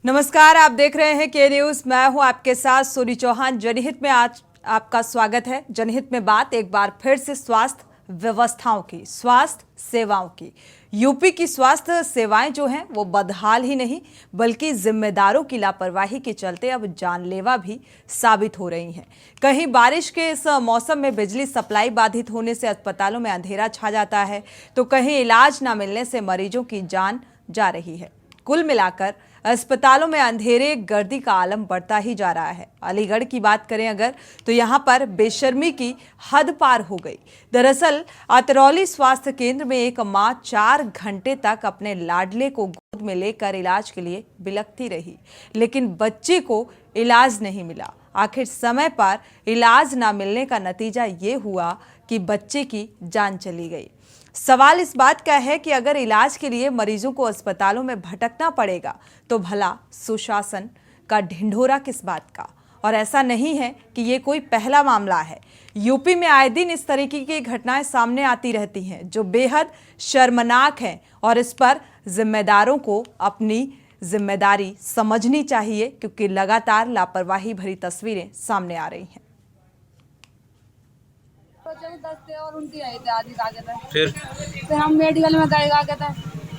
नमस्कार, आप देख रहे हैं के न्यूज। मैं हूं आपके साथ सोनी चौहान। जनहित में आज आपका स्वागत है। जनहित में बात एक बार फिर से स्वास्थ्य व्यवस्थाओं की, स्वास्थ्य सेवाओं की। यूपी की स्वास्थ्य सेवाएं जो हैं वो बदहाल ही नहीं बल्कि जिम्मेदारों की लापरवाही के चलते अब जानलेवा भी साबित हो रही हैं। कहीं बारिश के इस मौसम में बिजली सप्लाई बाधित होने से अस्पतालों में अंधेरा छा जाता है, तो कहीं इलाज न मिलने से मरीजों की जान जा रही है। कुल मिलाकर अस्पतालों में अंधेरे गर्दी का आलम बढ़ता ही जा रहा है। अलीगढ़ की बात करें अगर, तो यहां पर बेशर्मी की हद पार हो गई। दरअसल अतरौली स्वास्थ्य केंद्र में एक मां 4 घंटे तक अपने लाडले को गोद में लेकर इलाज के लिए बिलखती रही, लेकिन बच्चे को इलाज नहीं मिला। आखिर समय पर इलाज न मिलने का नतीजा ये हुआ कि बच्चे की जान चली गई। सवाल इस बात का है कि अगर इलाज के लिए मरीजों को अस्पतालों में भटकना पड़ेगा तो भला सुशासन का ढिंढोरा किस बात का। और ऐसा नहीं है कि ये कोई पहला मामला है। यूपी में आए दिन इस तरीके की घटनाएं सामने आती रहती हैं जो बेहद शर्मनाक हैं, और इस पर जिम्मेदारों को अपनी जिम्मेदारी समझनी चाहिए, क्योंकि लगातार लापरवाही भरी तस्वीरें सामने आ रही हैं। दस्ते और उनकी आई थी आदि आगे था। फिर हम मेडिकल में गए आगे था,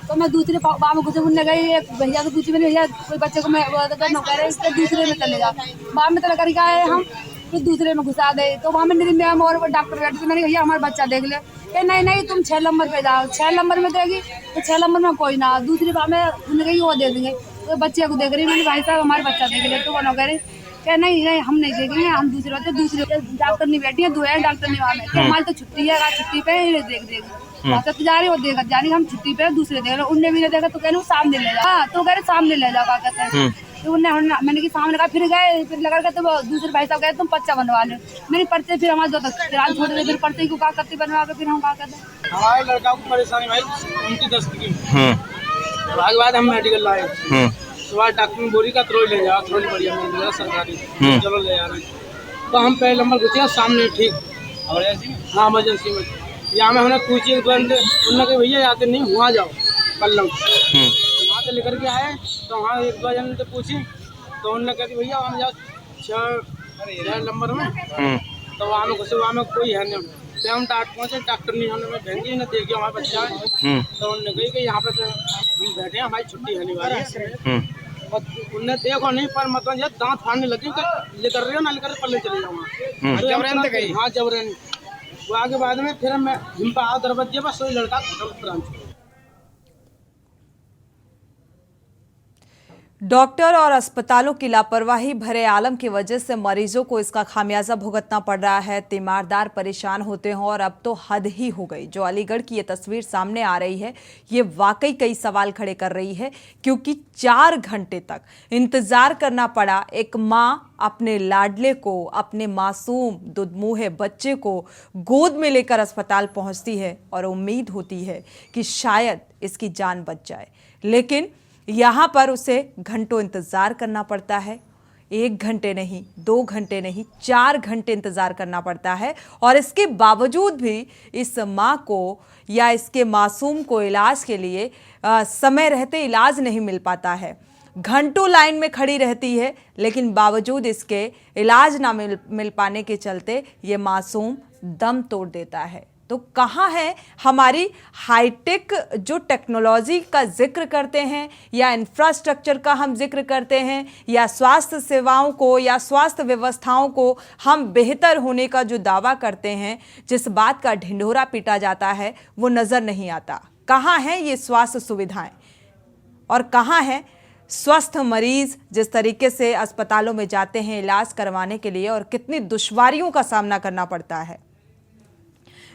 तो मैं दूसरे वहाँ में घुसे घूमने गई। एक भैया से पूछी मैंने, भैया कोई बच्चे को मैं कह रहे इसलिए दूसरे में चले जा। वहाँ में चला करके आए हम, फिर दूसरे में घुसा दे। तो वहाँ में मेरी मैम और डॉक्टर बैठ के मैंने भैया हमारा बच्चा देख ले। नहीं नहीं तुम 6 नंबर पे जाओ। 6 नंबर में देगी तो 6 नंबर में कोई ना, दूसरी वहाँ में उन्हें गई वो दे देंगे। तो बच्चे को देख रही मैंने, भाई साहब हमारे बच्चा देख ले। तो वो कह रहे क्या नहीं नहीं हम नहीं देखेंगे, हम दूसरे होते दूसरे डॉक्टर नहीं बैठी है, 2 है डॉक्टर नहीं वहाँ में। हमारी तो छुट्टी है, छुट्टी पे देख देगी तो जा रही वो देगा जानी हम छुट्टी पे दूसरे देख रहे। उनने भी नहीं देखा तो कह रहे सामने ले जा। हाँ तो कह रहे सामने ले जाओ, क्या कहते हैं। तो मैंने कि सामने कहा, फिर गए, फिर लगा तो दूसरे भाई साहब गए तुम पर्चा बनवा लो। मैंने पर्चे फिर हमारे 2 तक छोड़ दे, फिर पर्चे को क्या करते बनवा के फिर हम क्या कहते। हमारे लड़का को परेशानी भाई उनकी 10 की बाद हम मेडिकल लाए। सुबह डॉक्टर ने बोली का त्रोई ले जाओ, थोड़ी बढ़िया मेडिकल सरकारी, चलो ले जा रहे। तो हम पहले नंबर घुसे सामने, ठीक हाँ इमरजेंसी में। यहाँ में हमने पूछी उन्होंने कहा भैया आते नहीं वहाँ जाओ पल्लम। वहाँ से लेकर के आए तो वहाँ 1-2 जन से पूछी तो उन्होंने कहा कि भैया वहाँ जाओ 6 नंबर में। तो वहाँ में घुसे, वहाँ में कोई है नहीं। तो हम पहुँचे, डॉक्टर नहीं हमने भेजी न देखिए हमारे बच्चा है। तो उन्होंने कही कि यहाँ पे तो हम बैठे हैं, हमारी छुट्टी होने वाली है। और उन्हें देखो नहीं पर मतलब ये दांत फाड़ने लगी, लेकर रही हो ना लेकर पल्ले चले जाओ वहाँ। हाँ जबरन वो आगे बाद में फिर मैं हिम्पा आओ दरबज्जे बस वही लड़का तुरंत। डॉक्टर और अस्पतालों की लापरवाही भरे आलम की वजह से मरीजों को इसका खामियाजा भुगतना पड़ रहा है। तीमारदार परेशान होते हैं और अब तो हद ही हो गई। जो अलीगढ़ की ये तस्वीर सामने आ रही है ये वाकई कई सवाल खड़े कर रही है, क्योंकि 4 घंटे तक इंतजार करना पड़ा। एक माँ अपने लाडले को, अपने मासूम दुधमुहे बच्चे को गोद में लेकर अस्पताल पहुंचती है और उम्मीद होती है कि शायद इसकी जान बच जाए, लेकिन यहाँ पर उसे घंटों इंतजार करना पड़ता है। 1 घंटे नहीं, 2 घंटे नहीं, 4 घंटे इंतजार करना पड़ता है। और इसके बावजूद भी इस माँ को या इसके मासूम को इलाज के लिए समय रहते इलाज नहीं मिल पाता है। घंटों लाइन में खड़ी रहती है, लेकिन बावजूद इसके इलाज ना मिल पाने के चलते ये मासूम दम तोड़ देता है। तो कहाँ है हमारी हाईटेक जो टेक्नोलॉजी का जिक्र करते हैं या इंफ्रास्ट्रक्चर का हम जिक्र करते हैं या स्वास्थ्य सेवाओं को या स्वास्थ्य व्यवस्थाओं को हम बेहतर होने का जो दावा करते हैं, जिस बात का ढिंढोरा पीटा जाता है वो नज़र नहीं आता। कहाँ है ये स्वास्थ्य सुविधाएं और कहाँ है स्वस्थ मरीज जिस तरीके से अस्पतालों में जाते हैं इलाज करवाने के लिए और कितनी दुश्वारियों का सामना करना पड़ता है।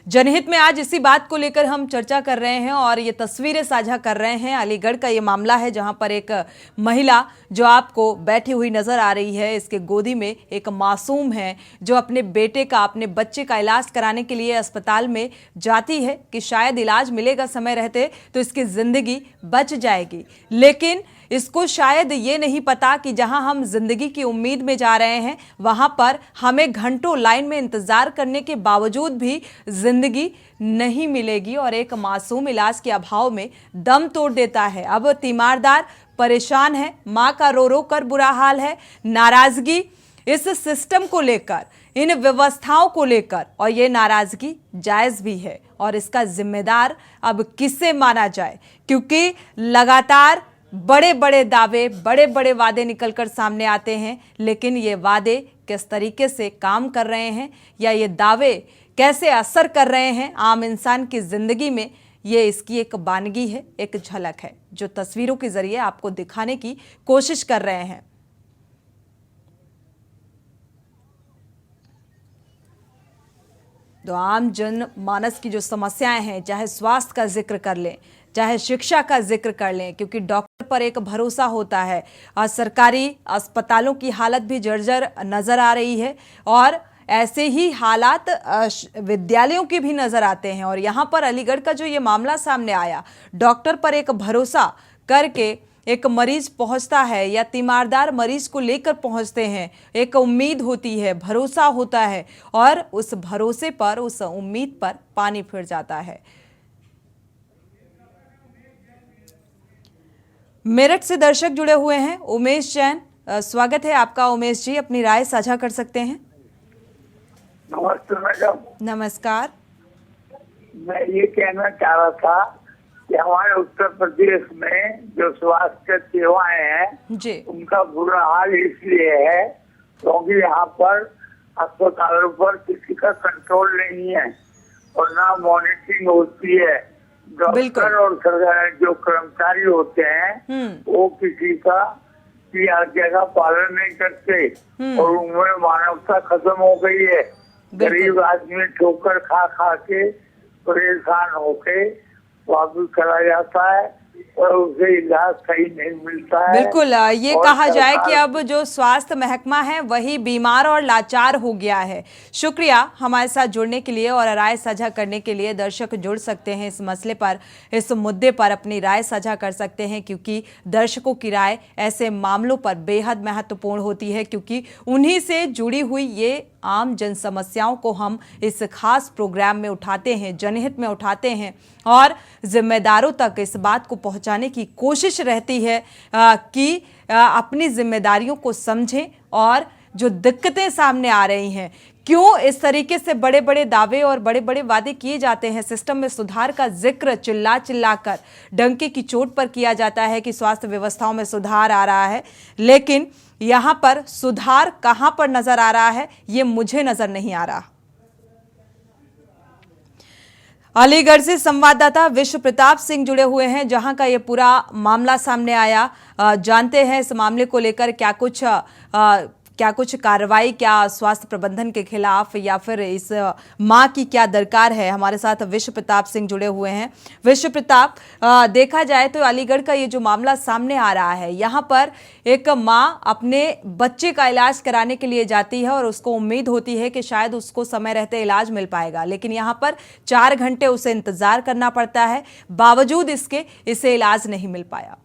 जनहित में आज इसी बात को लेकर हम चर्चा कर रहे हैं और ये तस्वीरें साझा कर रहे हैं। अलीगढ़ का ये मामला है जहां पर एक महिला जो आपको बैठी हुई नजर आ रही है, इसके गोदी में एक मासूम है जो अपने बेटे का, अपने बच्चे का इलाज कराने के लिए अस्पताल में जाती है कि शायद इलाज मिलेगा समय रहते तो इसकी जिंदगी बच जाएगी। लेकिन इसको शायद ये नहीं पता कि जहां हम जिंदगी की उम्मीद में जा रहे हैं वहां पर हमें घंटों लाइन में इंतजार करने के बावजूद भी जिंदगी नहीं मिलेगी और एक मासूम इलाज के अभाव में दम तोड़ देता है। अब तीमारदार परेशान है, मां का रो रो कर बुरा हाल है, नाराजगी इस सिस्टम को लेकर, इन व्यवस्थाओं को लेकर, और ये नाराजगी जायज भी है। और इसका जिम्मेदार अब किसे माना जाए, क्योंकि लगातार बड़े बड़े दावे, बड़े बड़े वादे निकलकर सामने आते हैं, लेकिन ये वादे किस तरीके से काम कर रहे हैं या ये दावे कैसे असर कर रहे हैं आम इंसान की जिंदगी में, ये इसकी एक बानगी है, एक झलक है जो तस्वीरों के जरिए आपको दिखाने की कोशिश कर रहे हैं। तो आम जन मानस की जो समस्याएं हैं, चाहे स्वास्थ्य का जिक्र कर लें, चाहे शिक्षा का जिक्र कर लें, क्योंकि डॉक्टर पर एक भरोसा होता है, और सरकारी अस्पतालों की हालत भी जर्जर नजर आ रही है, और ऐसे ही हालात विद्यालयों की भी नजर आते हैं। और यहाँ पर अलीगढ़ का जो ये मामला सामने आया, डॉक्टर पर एक भरोसा करके एक मरीज पहुंचता है या तीमारदार मरीज को लेकर पहुंचते हैं, एक उम्मीद होती है, भरोसा होता है, और उस भरोसे पर, उस उम्मीद पर पानी फिर जाता है। मेरठ से दर्शक जुड़े हुए हैं, उमेश जैन, स्वागत है आपका। उमेश जी, अपनी राय साझा कर सकते हैं। नमस्ते मैडम। नमस्कार। मैं ये कहना चाह रहा था कि हमारे उत्तर प्रदेश में जो स्वास्थ्य सेवाएं हैं जी, उनका बुरा हाल इसलिए है क्योंकि यहाँ पर अस्पतालों पर किसी का कंट्रोल नहीं है और ना मॉनिटरिंग होती है। डॉक्टर और जो कर्मचारी होते हैं वो किसी का आज्ञा का पालन नहीं करते और उनमें मानवता खत्म हो गई है। गरीब आदमी ठोकर खा खा के परेशान होके वापस चला जाता है और उसे इलाज सही नहीं मिलता है। बिल्कुल, ये कहा जाए कि अब जो स्वास्थ्य महकमा है वही बीमार और लाचार हो गया है। शुक्रिया हमारे साथ जुड़ने के लिए और राय साझा करने के लिए। दर्शक जुड़ सकते हैं इस मसले पर, इस मुद्दे पर अपनी राय साझा कर सकते हैं, क्योंकि दर्शकों की राय ऐसे मामलों पर बेहद महत्वपूर्ण होती है, क्योंकि उन्हीं से जुड़ी हुई ये आम जन समस्याओं को हम इस खास प्रोग्राम में उठाते हैं, जनहित में उठाते हैं, और जिम्मेदारों तक इस बात को पहुंचाने की कोशिश रहती है कि अपनी जिम्मेदारियों को समझें और जो दिक्कतें सामने आ रही हैं, क्यों इस तरीके से बड़े बड़े दावे और बड़े बड़े वादे किए जाते हैं, सिस्टम में सुधार का जिक्र चिल्ला चिल्ला कर डंके की चोट पर किया जाता है कि स्वास्थ्य व्यवस्थाओं में सुधार आ रहा है, लेकिन यहां पर सुधार कहां पर नजर आ रहा है ये मुझे नजर नहीं आ रहा। अलीगढ़ से संवाददाता विश्व प्रताप सिंह जुड़े हुए हैं, जहां का ये पूरा मामला सामने आया। जानते हैं इस मामले को लेकर क्या कुछ कार्रवाई, क्या स्वास्थ्य प्रबंधन के खिलाफ या फिर इस मां की क्या दरकार है। हमारे साथ विश्व प्रताप सिंह जुड़े हुए हैं। विश्व प्रताप, देखा जाए तो अलीगढ़ का ये जो मामला सामने आ रहा है, यहाँ पर एक मां अपने बच्चे का इलाज कराने के लिए जाती है और उसको उम्मीद होती है कि शायद उसको समय रहते इलाज मिल पाएगा, लेकिन यहाँ पर 4 घंटे उसे इंतजार करना पड़ता है, बावजूद इसके इसे इलाज नहीं मिल पाया।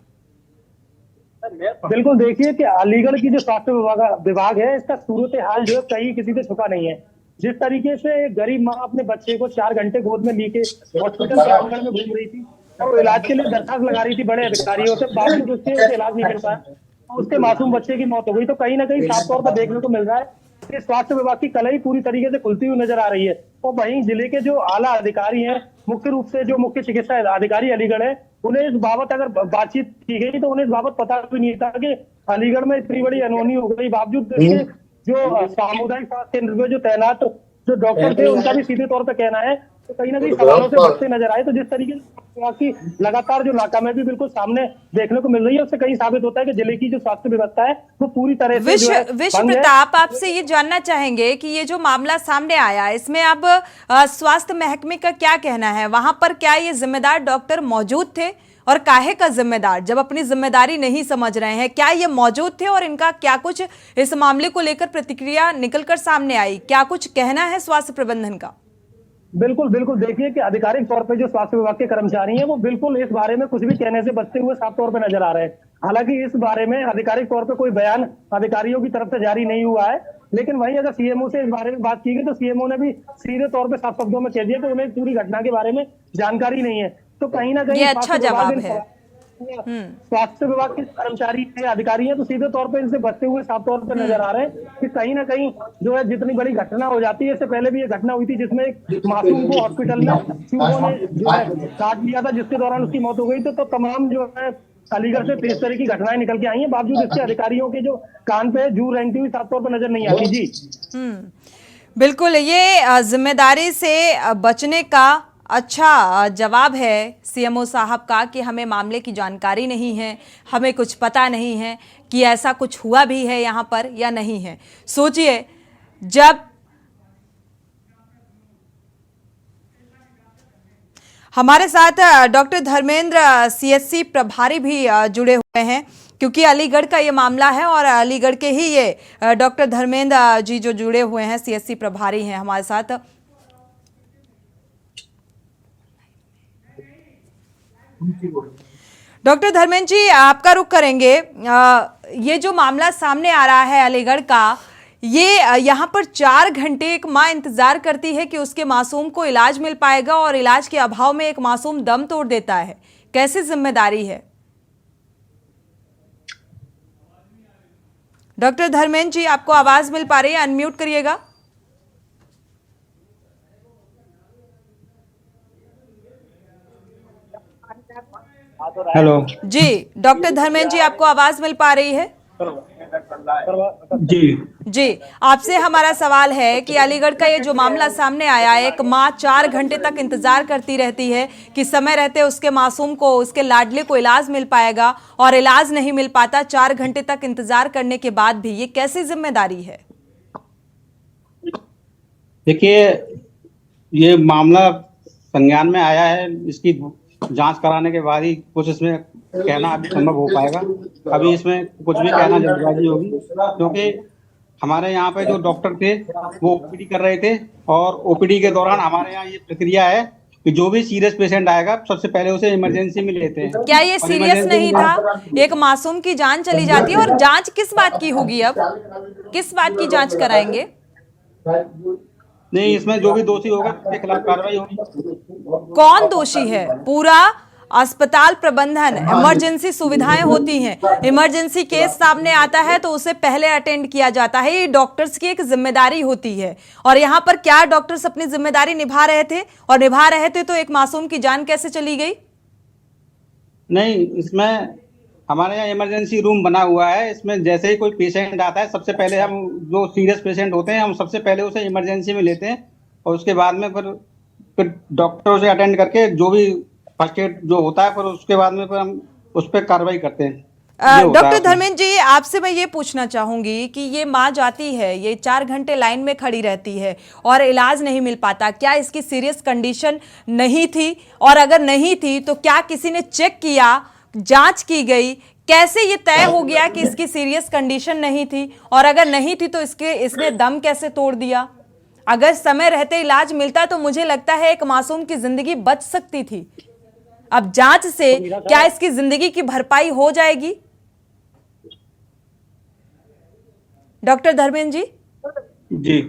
बिल्कुल, देखिए कि अलीगढ़ की जो स्वास्थ्य विभाग है, इसका सूरत हाल जो है कहीं किसी से छुपा नहीं है। जिस तरीके से गरीब माँ अपने बच्चे को 4 घंटे गोद में लेके हॉस्पिटल के आंगन में घूम रही थी और इलाज के लिए दरखास्त लगा रही थी बड़े अधिकारियों से, बावजूद उससे इलाज नहीं कर पाया, उसके मासूम बच्चे की मौत हो गई। तो कहीं ना कहीं साफ तौर पर देखने को मिल रहा है कि स्वास्थ्य विभाग की कलाई पूरी तरीके से खुलती हुई नजर आ रही है। और वहीं जिले के जो आला अधिकारी हैं, मुख्य रूप से जो मुख्य चिकित्सा अधिकारी अलीगढ़ है, उन्हें इस बाबत अगर बातचीत की गई तो उन्हें इस बाबत पता भी नहीं था कि अलीगढ़ में इतनी बड़ी अनहोनी हो गई। बावजूद जो सामुदायिक स्वास्थ्य केंद्र में जो तैनात जो डॉक्टर थे, उनका भी सीधे तौर पर कहना है तो कहीं ना कहीं सवालों से बचते नजर आए। तो जिस तरीके से लगातार जो नाकामयाबी बिल्कुल सामने देखने को मिल रही है, उससे कहीं साबित होता है कि जिले की जो स्वास्थ्य व्यवस्था है वो पूरी तरह से विश्व प्रताप, आपसे ये जानना चाहेंगे कि ये जो मामला सामने आया, इसमें अब स्वास्थ्य महकमे का क्या कहना है? वहां पर क्या ये जिम्मेदार डॉक्टर मौजूद थे और काहे का जिम्मेदार, जब अपनी जिम्मेदारी नहीं समझ रहे हैं, क्या ये मौजूद थे और इनका क्या कुछ इस मामले को लेकर प्रतिक्रिया निकलकर सामने आई, क्या कुछ कहना है स्वास्थ्य प्रबंधन का? बिल्कुल, देखिए कि आधिकारिक तौर पे जो स्वास्थ्य विभाग के कर्मचारी हैं वो बिल्कुल इस बारे में कुछ भी कहने से बचते हुए साफ तौर पे नजर आ रहे हैं। हालांकि इस बारे में आधिकारिक तौर पे कोई बयान अधिकारियों की तरफ से जारी नहीं हुआ है, लेकिन वहीं अगर सीएमओ से इस बारे में बात की गई तो सीएमओ ने भी सीधे तौर पे साफ शब्दों में कह दिया कि उन्हें पूरी घटना के बारे में जानकारी नहीं है। तो कहीं ना कहीं ये अच्छा जवाब है। स्वास्थ्य विभाग के कर्मचारी हैं, अधिकारी हैं, तो सीधे तौर पे इनसे बचते हुए साफ तौर पे नजर आ रहे हैं कि कहीं ना कहीं जो है जितनी बड़ी घटना हो जाती है, इससे पहले भी ये घटना हुई थी जिसमें एक मासूम को हॉस्पिटल में चूहों ने जो है काट लिया था, जिसके दौरान उसकी मौत हो गई। तो तमाम जो है अलीगढ़ से इस तरह की घटनाएं निकल के आई हैं, बावजूद इसके अधिकारियों के जो कान पे जू रेंगती हुई साफ तौर पर नजर नहीं आती। जी बिल्कुल, ये जिम्मेदारी से बचने का अच्छा जवाब है सीएमओ साहब का कि हमें मामले की जानकारी नहीं है, हमें कुछ पता नहीं है कि ऐसा कुछ हुआ भी है यहाँ पर या नहीं है। सोचिए, जब हमारे साथ डॉक्टर धर्मेंद्र सीएससी प्रभारी भी जुड़े हुए हैं, क्योंकि अलीगढ़ का ये मामला है और अलीगढ़ के ही ये डॉक्टर धर्मेंद्र जी जो जुड़े हुए हैं, सीएससी प्रभारी हैं हमारे साथ। डॉक्टर धर्मेंद्र जी, आपका रुख करेंगे। ये जो मामला सामने आ रहा है अलीगढ़ का, ये यहाँ पर 4 घंटे एक माँ इंतजार करती है कि उसके मासूम को इलाज मिल पाएगा और इलाज के अभाव में एक मासूम दम तोड़ देता है। कैसी जिम्मेदारी है? डॉक्टर धर्मेंद्र जी, आपको आवाज मिल पा रही है? अनम्यूट करिएगा। हेलो जी, डॉक्टर धर्मेंद्र जी, आपको आवाज मिल पा रही है? जी, आपसे हमारा सवाल है कि अलीगढ़ का ये जो मामला सामने आया, एक माँ 4 घंटे तक इंतजार करती रहती है कि समय रहते उसके मासूम को, उसके लाडले को इलाज मिल पाएगा, और इलाज नहीं मिल पाता 4 घंटे तक इंतजार करने के बाद भी। ये कैसी जिम्मेदारी है? देखिए, ये मामला संज्ञान में आया है, इसकी जांच कराने के बाद ही कुछ इसमें कहना अभी संभव हो पाएगा। अभी इसमें कुछ भी कहना जल्दबाजी होगी, क्योंकि हमारे यहाँ पे जो डॉक्टर थे वो ओपीडी कर रहे थे, और ओपीडी के दौरान हमारे यहाँ ये प्रक्रिया है कि जो भी सीरियस पेशेंट आएगा सबसे पहले उसे इमरजेंसी में लेते हैं। क्या ये सीरियस नहीं था? एक मासूम की जान चली जाती है, और जांच किस बात की होगी? अब किस बात की जांच कराएंगे? नहीं, इसमें जो भी दोषी होगा उसके खिलाफ कार्रवाई होगी। कौन दोषी है? पूरा अस्पताल प्रबंधन, इमरजेंसी सुविधाएं होती हैं, इमरजेंसी केस सामने आता है तो उसे पहले अटेंड किया जाता है, ये डॉक्टर्स की एक जिम्मेदारी होती है। और यहाँ पर क्या डॉक्टर्स अपनी जिम्मेदारी निभा रहे थे? और निभा रहे थे तो एक मासूम की जान कैसे चली गई? नहीं, इसमें हमारे यहाँ इमरजेंसी रूम बना हुआ है। इसमें जैसे ही कोई पेशेंट आता है, सबसे पहले हम जो सीरियस पेशेंट होते हैं हम सबसे पहले उसे इमरजेंसी में लेते हैं, और उसके बाद में फिर डॉक्टर से अटेंड करके जो भी फर्स्ट एड जो होता है, फिर उसके बाद में फिर हम उस पर कार्रवाई करते हैं। डॉक्टर धर्मेंद्र जी, आपसे मैं ये पूछना चाहूंगी कि ये माँ जाती है, ये 4 घंटे लाइन में खड़ी रहती है और इलाज नहीं मिल पाता, क्या इसकी सीरियस कंडीशन नहीं थी? और अगर नहीं थी तो क्या किसी ने चेक किया, जांच की गई? कैसे ये तय हो गया कि इसकी सीरियस कंडीशन नहीं थी? और अगर नहीं थी तो इसने दम कैसे तोड़ दिया? अगर समय रहते इलाज मिलता तो मुझे लगता है एक मासूम की जिंदगी बच सकती थी। अब जांच से क्या इसकी जिंदगी की भरपाई हो जाएगी? डॉक्टर धर्मेंद्र जी,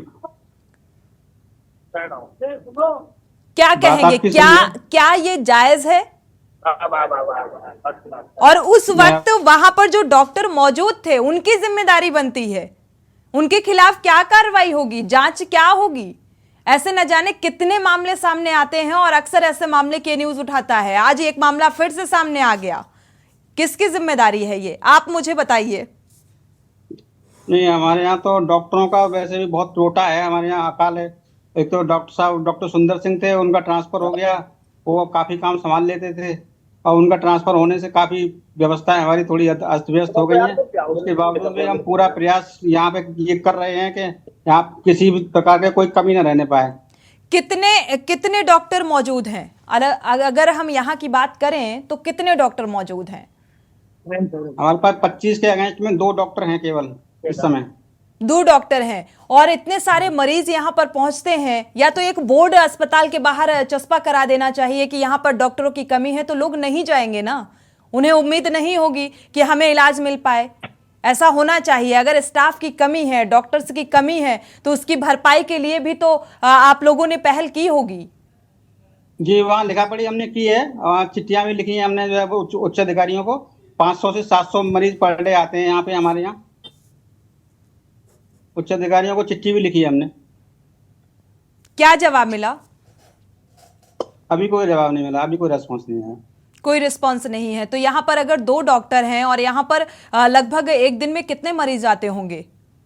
क्या कहेंगे? क्या ये जायज है? और उस वक्त वहां पर जो डॉक्टर मौजूद थे उनकी जिम्मेदारी बनती है, उनके खिलाफ क्या कार्रवाई होगी, जांच क्या होगी? ऐसे न जाने कितने मामले सामने आते हैं और अक्सर ऐसे मामले के न्यूज उठाता है। आज एक मामला फिर से सामने आ गया, किसकी जिम्मेदारी है ये, आप मुझे बताइए। नहीं, हमारे यहाँ तो डॉक्टरों का वैसे भी बहुत टोटा है, हमारे यहाँ अकाल है। एक तो डॉक्टर साहब डॉक्टर सुंदर सिंह थे, उनका ट्रांसफर हो गया, वो काफी काम संभाल लेते थे, और उनका ट्रांसफर होने से काफी व्यवस्थाएं हमारी थोड़ी अस्त व्यस्त हो गई हैं। उसके बावजूद भी हम पूरा प्रयास यहाँ पे ये कर रहे हैं कि यहाँ किसी भी प्रकार के कोई कमी न रहने पाए। कितने डॉक्टर मौजूद हैं? अगर हम यहाँ की बात करें तो कितने डॉक्टर मौजूद हैं? हमारे पास 25 के अगेंस्ट में 2 डॉक्टर हैं केवल इस समय। 2 डॉक्टर हैं, और इतने सारे मरीज यहाँ पर पहुंचते हैं, या तो एक बोर्ड अस्पताल के बाहर चस्पा करा देना चाहिए कि यहाँ पर डॉक्टरों की कमी है, तो लोग नहीं जाएंगे ना, उन्हें उम्मीद नहीं होगी कि हमें इलाज मिल पाए। ऐसा होना चाहिए। अगर स्टाफ की कमी है, डॉक्टर्स की कमी है, तो उसकी भरपाई के लिए भी तो आप लोगों ने पहल की होगी। जी वहाँ लिखा पढ़ी हमने की है, वहाँ चिट्ठियां भी लिखी हैं हमने जो है वो उच्च अधिकारियों को। 500 से 700 मरीज पर डे आते हैं यहाँ पे हमारे यहाँ। उच्च अधिकारियों को चिट्ठी भी लिखी है हमने। क्या जवाब मिला? अभी कोई जवाब नहीं मिला, अभी कोई रेस्पॉन्स नहीं है। कोई रिस्पांस नहीं है। तो यहाँ पर अगर 2 डॉक्टर हैं और यहाँ पर लगभग एक दिन में कितने मरीज आते होंगे?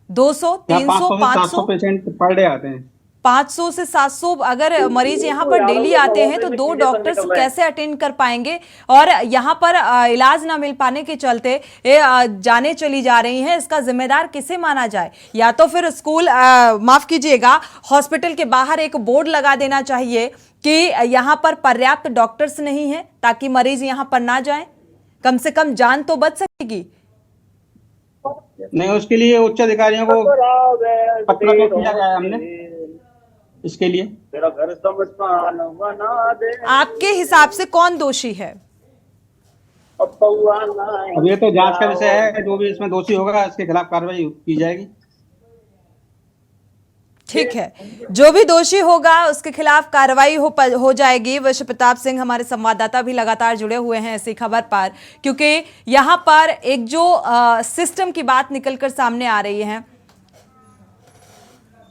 200, 300, 500 पेशेंट पर डे आते हैं। 500 से 700 अगर मरीज यहाँ पर डेली आते हैं तो 2 डॉक्टर्स कैसे अटेंड कर पाएंगे? और यहाँ पर इलाज ना मिल पाने के चलते जाने चली जा रही हैं, इसका जिम्मेदार किसे माना जाए? या तो फिर स्कूल माफ कीजिएगा हॉस्पिटल के बाहर एक बोर्ड लगा देना चाहिए कि यहाँ पर पर्याप्त डॉक्टर्स नहीं है ताकि मरीज यहाँ पर ना जाए, कम से कम जान तो बच सकेगी। नहीं, उसके लिए उच्च अधिकारियों को पत्र तो किया गया है हमने इसके लिए। आपके हिसाब से कौन दोषी है? अब ये तो जांच का विषय है, जो भी इसमें दोषी होगा इसके खिलाफ कार्रवाई की जाएगी। ठीक है, जो भी दोषी होगा उसके खिलाफ कार्रवाई हो जाएगी। विश्व प्रताप सिंह हमारे संवाददाता भी लगातार जुड़े हुए हैं इसी खबर पर, क्योंकि यहां पर एक जो सिस्टम की बात निकलकर सामने आ रही है।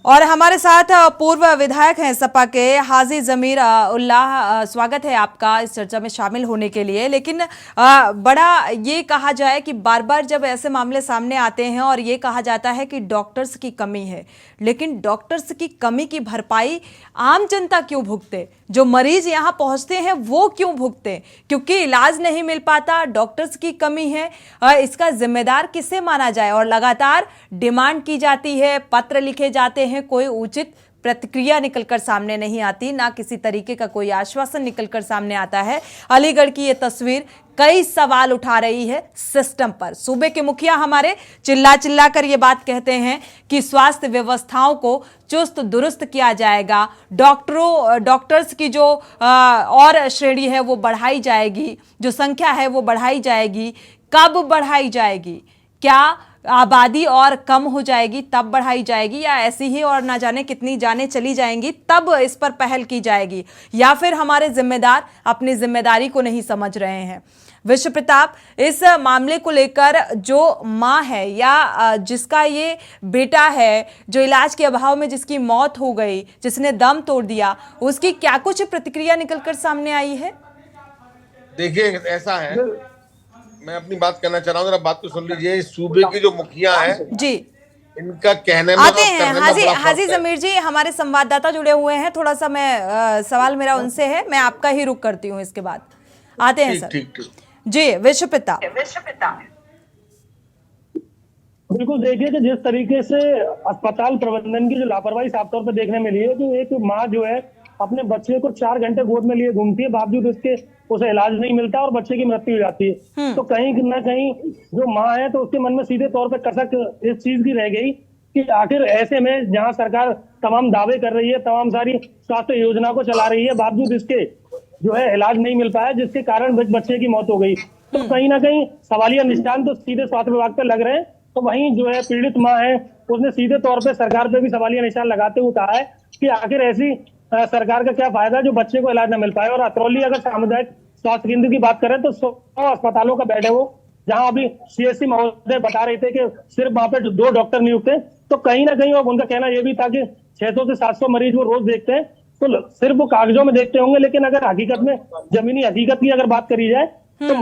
और हमारे साथ पूर्व विधायक हैं सपा के हाजी जमीर उल्लाह, स्वागत है आपका इस चर्चा में शामिल होने के लिए। लेकिन बड़ा ये कहा जाए कि बार बार जब ऐसे मामले सामने आते हैं और ये कहा जाता है कि डॉक्टर्स की कमी है, लेकिन डॉक्टर्स की कमी की भरपाई आम जनता क्यों भुगते? जो मरीज यहाँ पहुंचते हैं वो क्यों भुगते? क्योंकि इलाज नहीं मिल पाता, डॉक्टर्स की कमी है, इसका जिम्मेदार किसे माना जाए? और लगातार डिमांड की जाती है, पत्र लिखे जाते हैं, कोई उचित प्रतिक्रिया निकलकर सामने नहीं आती, ना किसी तरीके का कोई आश्वासन निकलकर सामने आता है। अलीगढ़ की ये तस्वीर कई सवाल उठा रही है सिस्टम पर। सूबे के मुखिया हमारे चिल्ला कर ये बात कहते हैं कि स्वास्थ्य व्यवस्थाओं को चुस्त दुरुस्त किया जाएगा, डॉक्टर्स की जो और श्रेणी है वो बढ़ाई जाएगी, जो संख्या है वो बढ़ाई जाएगी। कब बढ़ाई जाएगी? क्या आबादी और कम हो जाएगी तब बढ़ाई जाएगी, या ऐसी ही और ना जाने कितनी जाने चली जाएंगी तब इस पर पहल की जाएगी? या फिर हमारे जिम्मेदार अपनी जिम्मेदारी को नहीं समझ रहे हैं? विश्व प्रताप, इस मामले को लेकर जो मां है या जिसका ये बेटा है जो इलाज के अभाव में जिसकी मौत हो गई, जिसने दम तोड़ दिया, उसकी क्या कुछ प्रतिक्रिया निकलकर सामने आई है? देखिए ऐसा है, मैं अपनी बात करना चाह रहा हूँ, जरा बात तो सुन लीजिए। सूबे की जो मुखिया है जी, इनका कहने में आते हैं हाजी जमीर जी, हमारे संवाददाता जुड़े हुए हैं। थोड़ा सा मैं सवाल मेरा उनसे है, मैं आपका ही रुख करती हूँ इसके बाद आते हैं सर। ठीक जी विश्व पिता। बिल्कुल, देखिए कि जिस तरीके से अस्पताल प्रबंधन की जो लापरवाही साफ तौर पर देखने मिली है, जो एक माँ जो है अपने बच्चे को 4 घंटे गोद में लिए घूमती है, बावजूद उसके उसे इलाज नहीं मिलता और बच्चे की मृत्यु हो जाती है। तो कहीं ना कहीं जो माँ है तो उसके मन में सीधे तौर पर कसक इस चीज की रह गई कि आखिर ऐसे में जहाँ सरकार तमाम दावे कर रही है, तमाम सारी स्वास्थ्य योजना को चला रही है, बावजूद इसके जो है इलाज नहीं मिल पाया, जिसके कारण बच्चे की मौत हो गई। तो कहीं ना कहीं सवालिया निशान तो सीधे स्वास्थ्य विभाग पर लग रहे हैं। तो वहीं जो है पीड़ित माँ है उसने सीधे तौर पर सरकार पे भी सवालिया निशान लगाते हुए कहा है कि आखिर ऐसी सरकार का क्या फायदा जो बच्चे को इलाज न मिल पाए। और अतरौली अगर सामुदायिक स्वास्थ्य केंद्र की बात करें तो 100 अस्पतालों का बेड है वो, जहां अभी सीएससी महोदय बता रहे थे कि सिर्फ वहां पे 2 डॉक्टर नियुक्त है। तो कहीं ना कहीं उनका कहना यह भी था कि 600 से 700 मरीज वो रोज देखते हैं, तो सिर्फ वो कागजों में देखते होंगे, लेकिन अगर हकीकत में जमीनी हकीकत की अगर बात करी जाए तो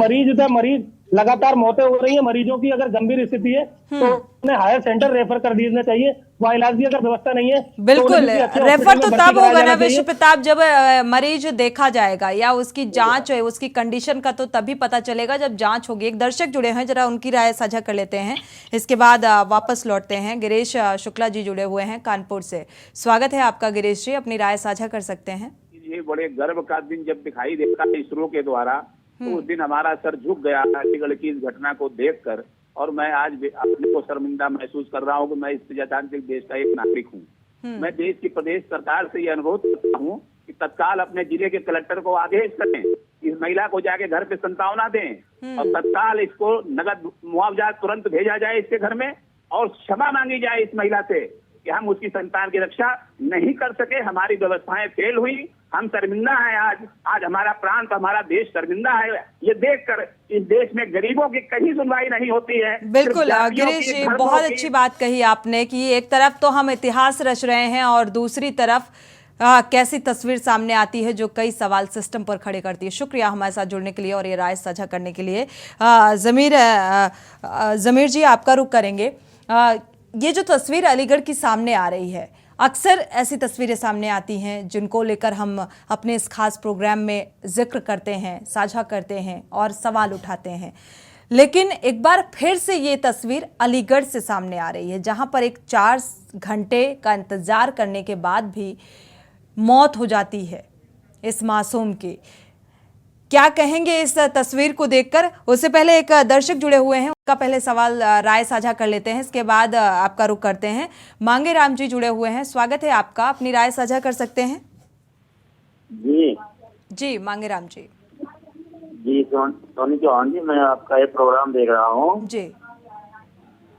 मरीज लगातार मौतें हो रही है। मरीजों की अगर गंभीर स्थिति है तो उन्हें हायर सेंटर रेफर कर देना चाहिए, वहाँ इलाज की अगर व्यवस्था नहीं है। बिल्कुल, रेफर तो तब होगा ना विश्व प्रताप जब मरीज देखा जाएगा या उसकी जांच है, उसकी कंडीशन का तो तभी पता चलेगा जब जांच होगी। एक दर्शक जुड़े हैं, जरा उनकी राय साझा कर लेते हैं, इसके बाद वापस लौटते हैं। गिरीश शुक्ला जी जुड़े हुए हैं कानपुर से, स्वागत है आपका गिरीश जी, अपनी राय साझा कर सकते हैं। ये बड़े गर्व का दिन जब दिखाई देता है इसरो के द्वारा, तो उस दिन हमारा सर झुक गया अलीगढ़ की इस घटना को देखकर। और मैं आज अपने को शर्मिंदा महसूस कर रहा हूँ कि मैं इस प्रजातांत्रिक देश का एक नागरिक हूँ। मैं देश की प्रदेश सरकार से ये अनुरोध करता हूँ कि तत्काल अपने जिले के कलेक्टर को आदेश करें, इस महिला को जाके घर पे संतावना दें और तत्काल इसको नगद मुआवजा तुरंत भेजा जाए इसके घर में, और क्षमा मांगी जाए इस महिला से कि हम उसकी संतान की रक्षा नहीं कर सके, हमारी व्यवस्थाएं फेल हुई, हम शर्मिंदा हैं। आज हमारा प्रांत, हमारा देश शर्मिंदा है ये देखकर। इस देश में गरीबों की कहीं सुनवाई नहीं होती है। बिल्कुल गिरीश जी, बहुत अच्छी बात कही आपने कि एक तरफ तो हम इतिहास रच रहे हैं और दूसरी तरफ कैसी तस्वीर सामने आती है जो कई सवाल सिस्टम पर खड़े करती है। शुक्रिया हमारे साथ जुड़ने के लिए और ये राय साझा करने के लिए। ज़मीर जी, आपका रुख करेंगे। ये जो तस्वीर अलीगढ़ की सामने आ रही है, अक्सर ऐसी तस्वीरें सामने आती हैं जिनको लेकर हम अपने इस खास प्रोग्राम में जिक्र करते हैं, साझा करते हैं और सवाल उठाते हैं। लेकिन एक बार फिर से ये तस्वीर अलीगढ़ से सामने आ रही है, जहां पर एक 4 घंटे का इंतजार करने के बाद भी मौत हो जाती है इस मासूम की। क्या कहेंगे इस तस्वीर को देखकर? उससे पहले एक दर्शक जुड़े हुए हैं, उनका पहले सवाल राय साझा कर लेते हैं, इसके बाद आपका रुख करते हैं। मांगे राम जी जुड़े हुए हैं, स्वागत है आपका, अपनी राय साझा कर सकते हैं। जी मांगे राम जी। जी सोनी चौहान जी, मैं आपका ये प्रोग्राम देख रहा हूँ जी।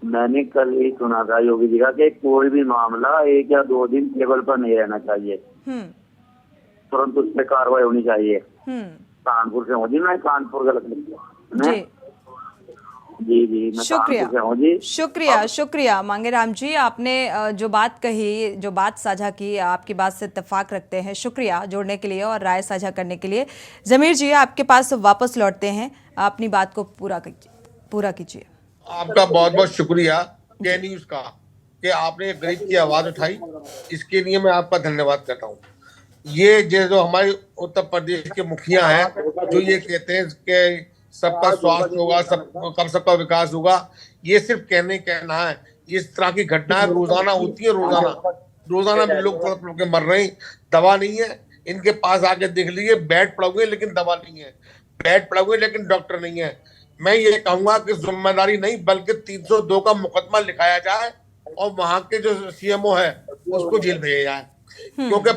मैंने कल ही सुना था योगी जी का कि कोई भी मामला 1 या 2 दिन टेबल पर नहीं रहना चाहिए, तुरंत उस पर कार्रवाई होनी चाहिए। कानपुर से हूँ जी, मैं कानपुर गलत जी जी मैं शुक्रिया से हूँ जी। शुक्रिया मांगे राम जी, आपने जो बात कही, जो बात साझा की, आपकी बात से इत्तेफाक रखते हैं। शुक्रिया जुड़ने के लिए और राय साझा करने के लिए। ज़मीर जी, आपके पास वापस लौटते हैं, अपनी बात को पूरा कीजिए। आपका बहुत बहुत शुक्रिया के न्यूज का कि आपने गरीब की आवाज उठाई, इसके लिए मैं आपका धन्यवाद करता हूँ। ये जो हमारे उत्तर प्रदेश के मुखिया हैं जो ये कहते हैं कि सबका स्वास्थ्य होगा, सबका विकास होगा, ये सिर्फ कहना है। इस तरह की घटनाएं रोजाना होती है, रोजाना भी लोग तड़प के मर रहे हैं, दवा नहीं है। इनके पास आके देख लीजिए, बेड पड़े हुए लेकिन दवा नहीं है, बेड पड़े हुए लेकिन डॉक्टर नहीं है। मैं ये कहूंगा कि जिम्मेदारी नहीं बल्कि 302 का मुकदमा लिखाया जाए और वहां के जो सीएमओ है उसको जेल भेजा जाए, क्योंकि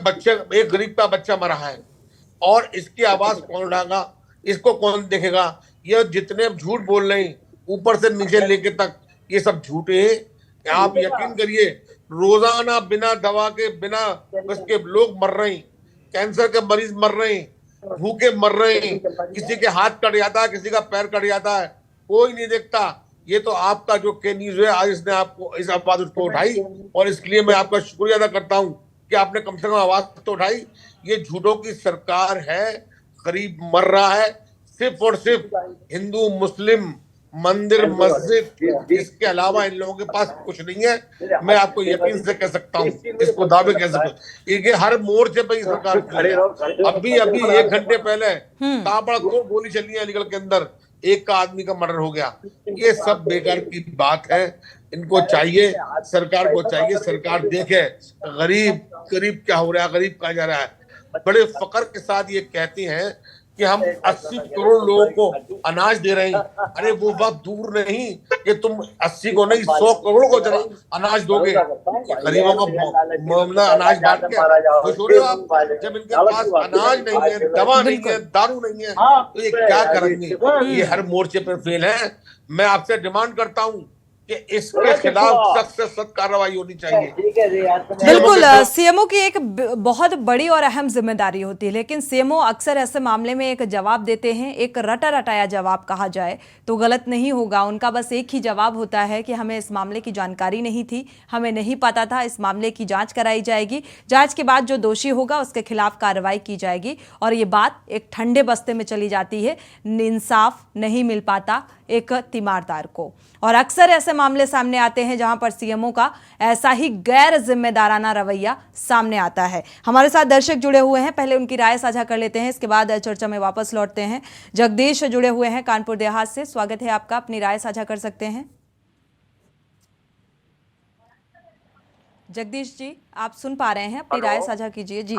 एक गरीब का बच्चा मरा है और इसकी आवाज कौन उठाएगा, इसको कौन देखेगा। ये जितने झूठ बोल रहे हैं ऊपर से नीचे लेके तक, ये सब झूठे हैं। आप यकीन करिए, रोजाना बिना दवा के, बिना उसके लोग मर रहे हैं, कैंसर के मरीज मर रहे हैं, भूखे मर रहे हैं, किसी के हाथ कट जाता है, किसी का पैर कट जाता है, कोई नहीं देखता। ये तो आपका जो के न्यूज है, आज इसने आपको इस आवाज को उठाई और इसके लिए मैं आपका शुक्रिया अदा करता हूँ कि आपने कम से कम आवाज तो उठाई। ये झूठों की सरकार है, गरीब मर रहा है, सिर्फ और सिर्फ हिंदू मुस्लिम मंदिर मस्जिद, इसके अलावा इन लोगों के पास कुछ नहीं है। मैं आपको यकीन से कह सकता हूँ, इसको दावे कह सकता हूँ, ये हर मोर्चे पे सरकार अभी 1 घंटे पहले ताबड़तोड़ गोली चली है अलीगढ़ के अंदर, एक का आदमी का मर्डर हो गया। ये सब बेकार की बात है। इनको चाहिए, सरकार को चाहिए, सरकार देखे गरीब क्या हो रहा है, गरीब कहा जा रहा है। बड़े फकर के साथ ये कहती हैं कि हम 80 करोड़ लोगों को अनाज दे रहे हैं। अरे वो बात दूर नहीं कि तुम 80 को नहीं 100 करोड़ को अनाज दोगे, गरीबों का मामला अनाज बांट के छोड़ो आप। जब इनके पास अनाज नहीं है, दवा नहीं है, दारू नहीं है, तो ये क्या करेंगे? ये हर मोर्चे पर फेल है। मैं आपसे डिमांड करता हूँ कि इसके खिलाफ सख्त से सख्त कार्रवाई होनी चाहिए। बिल्कुल, सीएमओ की एक बहुत बड़ी और अहम जिम्मेदारी होती है, लेकिन सीएमओ अक्सर ऐसे मामले में एक जवाब देते हैं, एक रटा रटाया जवाब कहा जाए तो गलत नहीं होगा। उनका बस एक ही जवाब होता है कि हमें इस मामले की जानकारी नहीं थी, हमें नहीं पता था, इस मामले की जांच कराई जाएगी, जांच के बाद जो दोषी होगा उसके खिलाफ कार्रवाई की जाएगी। और ये बात एक ठंडे बस्ते में चली जाती है, इंसाफ नहीं मिल पाता एक तीमारदार को। और अक्सर ऐसे मामले सामने आते हैं जहां पर सीएमओ का ऐसा ही गैर जिम्मेदाराना रवैया सामने आता है। हमारे साथ दर्शक जुड़े हुए हैं, पहले उनकी राय साझा कर लेते हैं, इसके बाद चर्चा में वापस लौटते हैं। जगदीश जुड़े हुए हैं कानपुर देहात से, स्वागत है आपका, अपनी राय साझा कर सकते हैं। जगदीश जी, आप सुन पा रहे हैं, अपनी राय साझा कीजिए। जी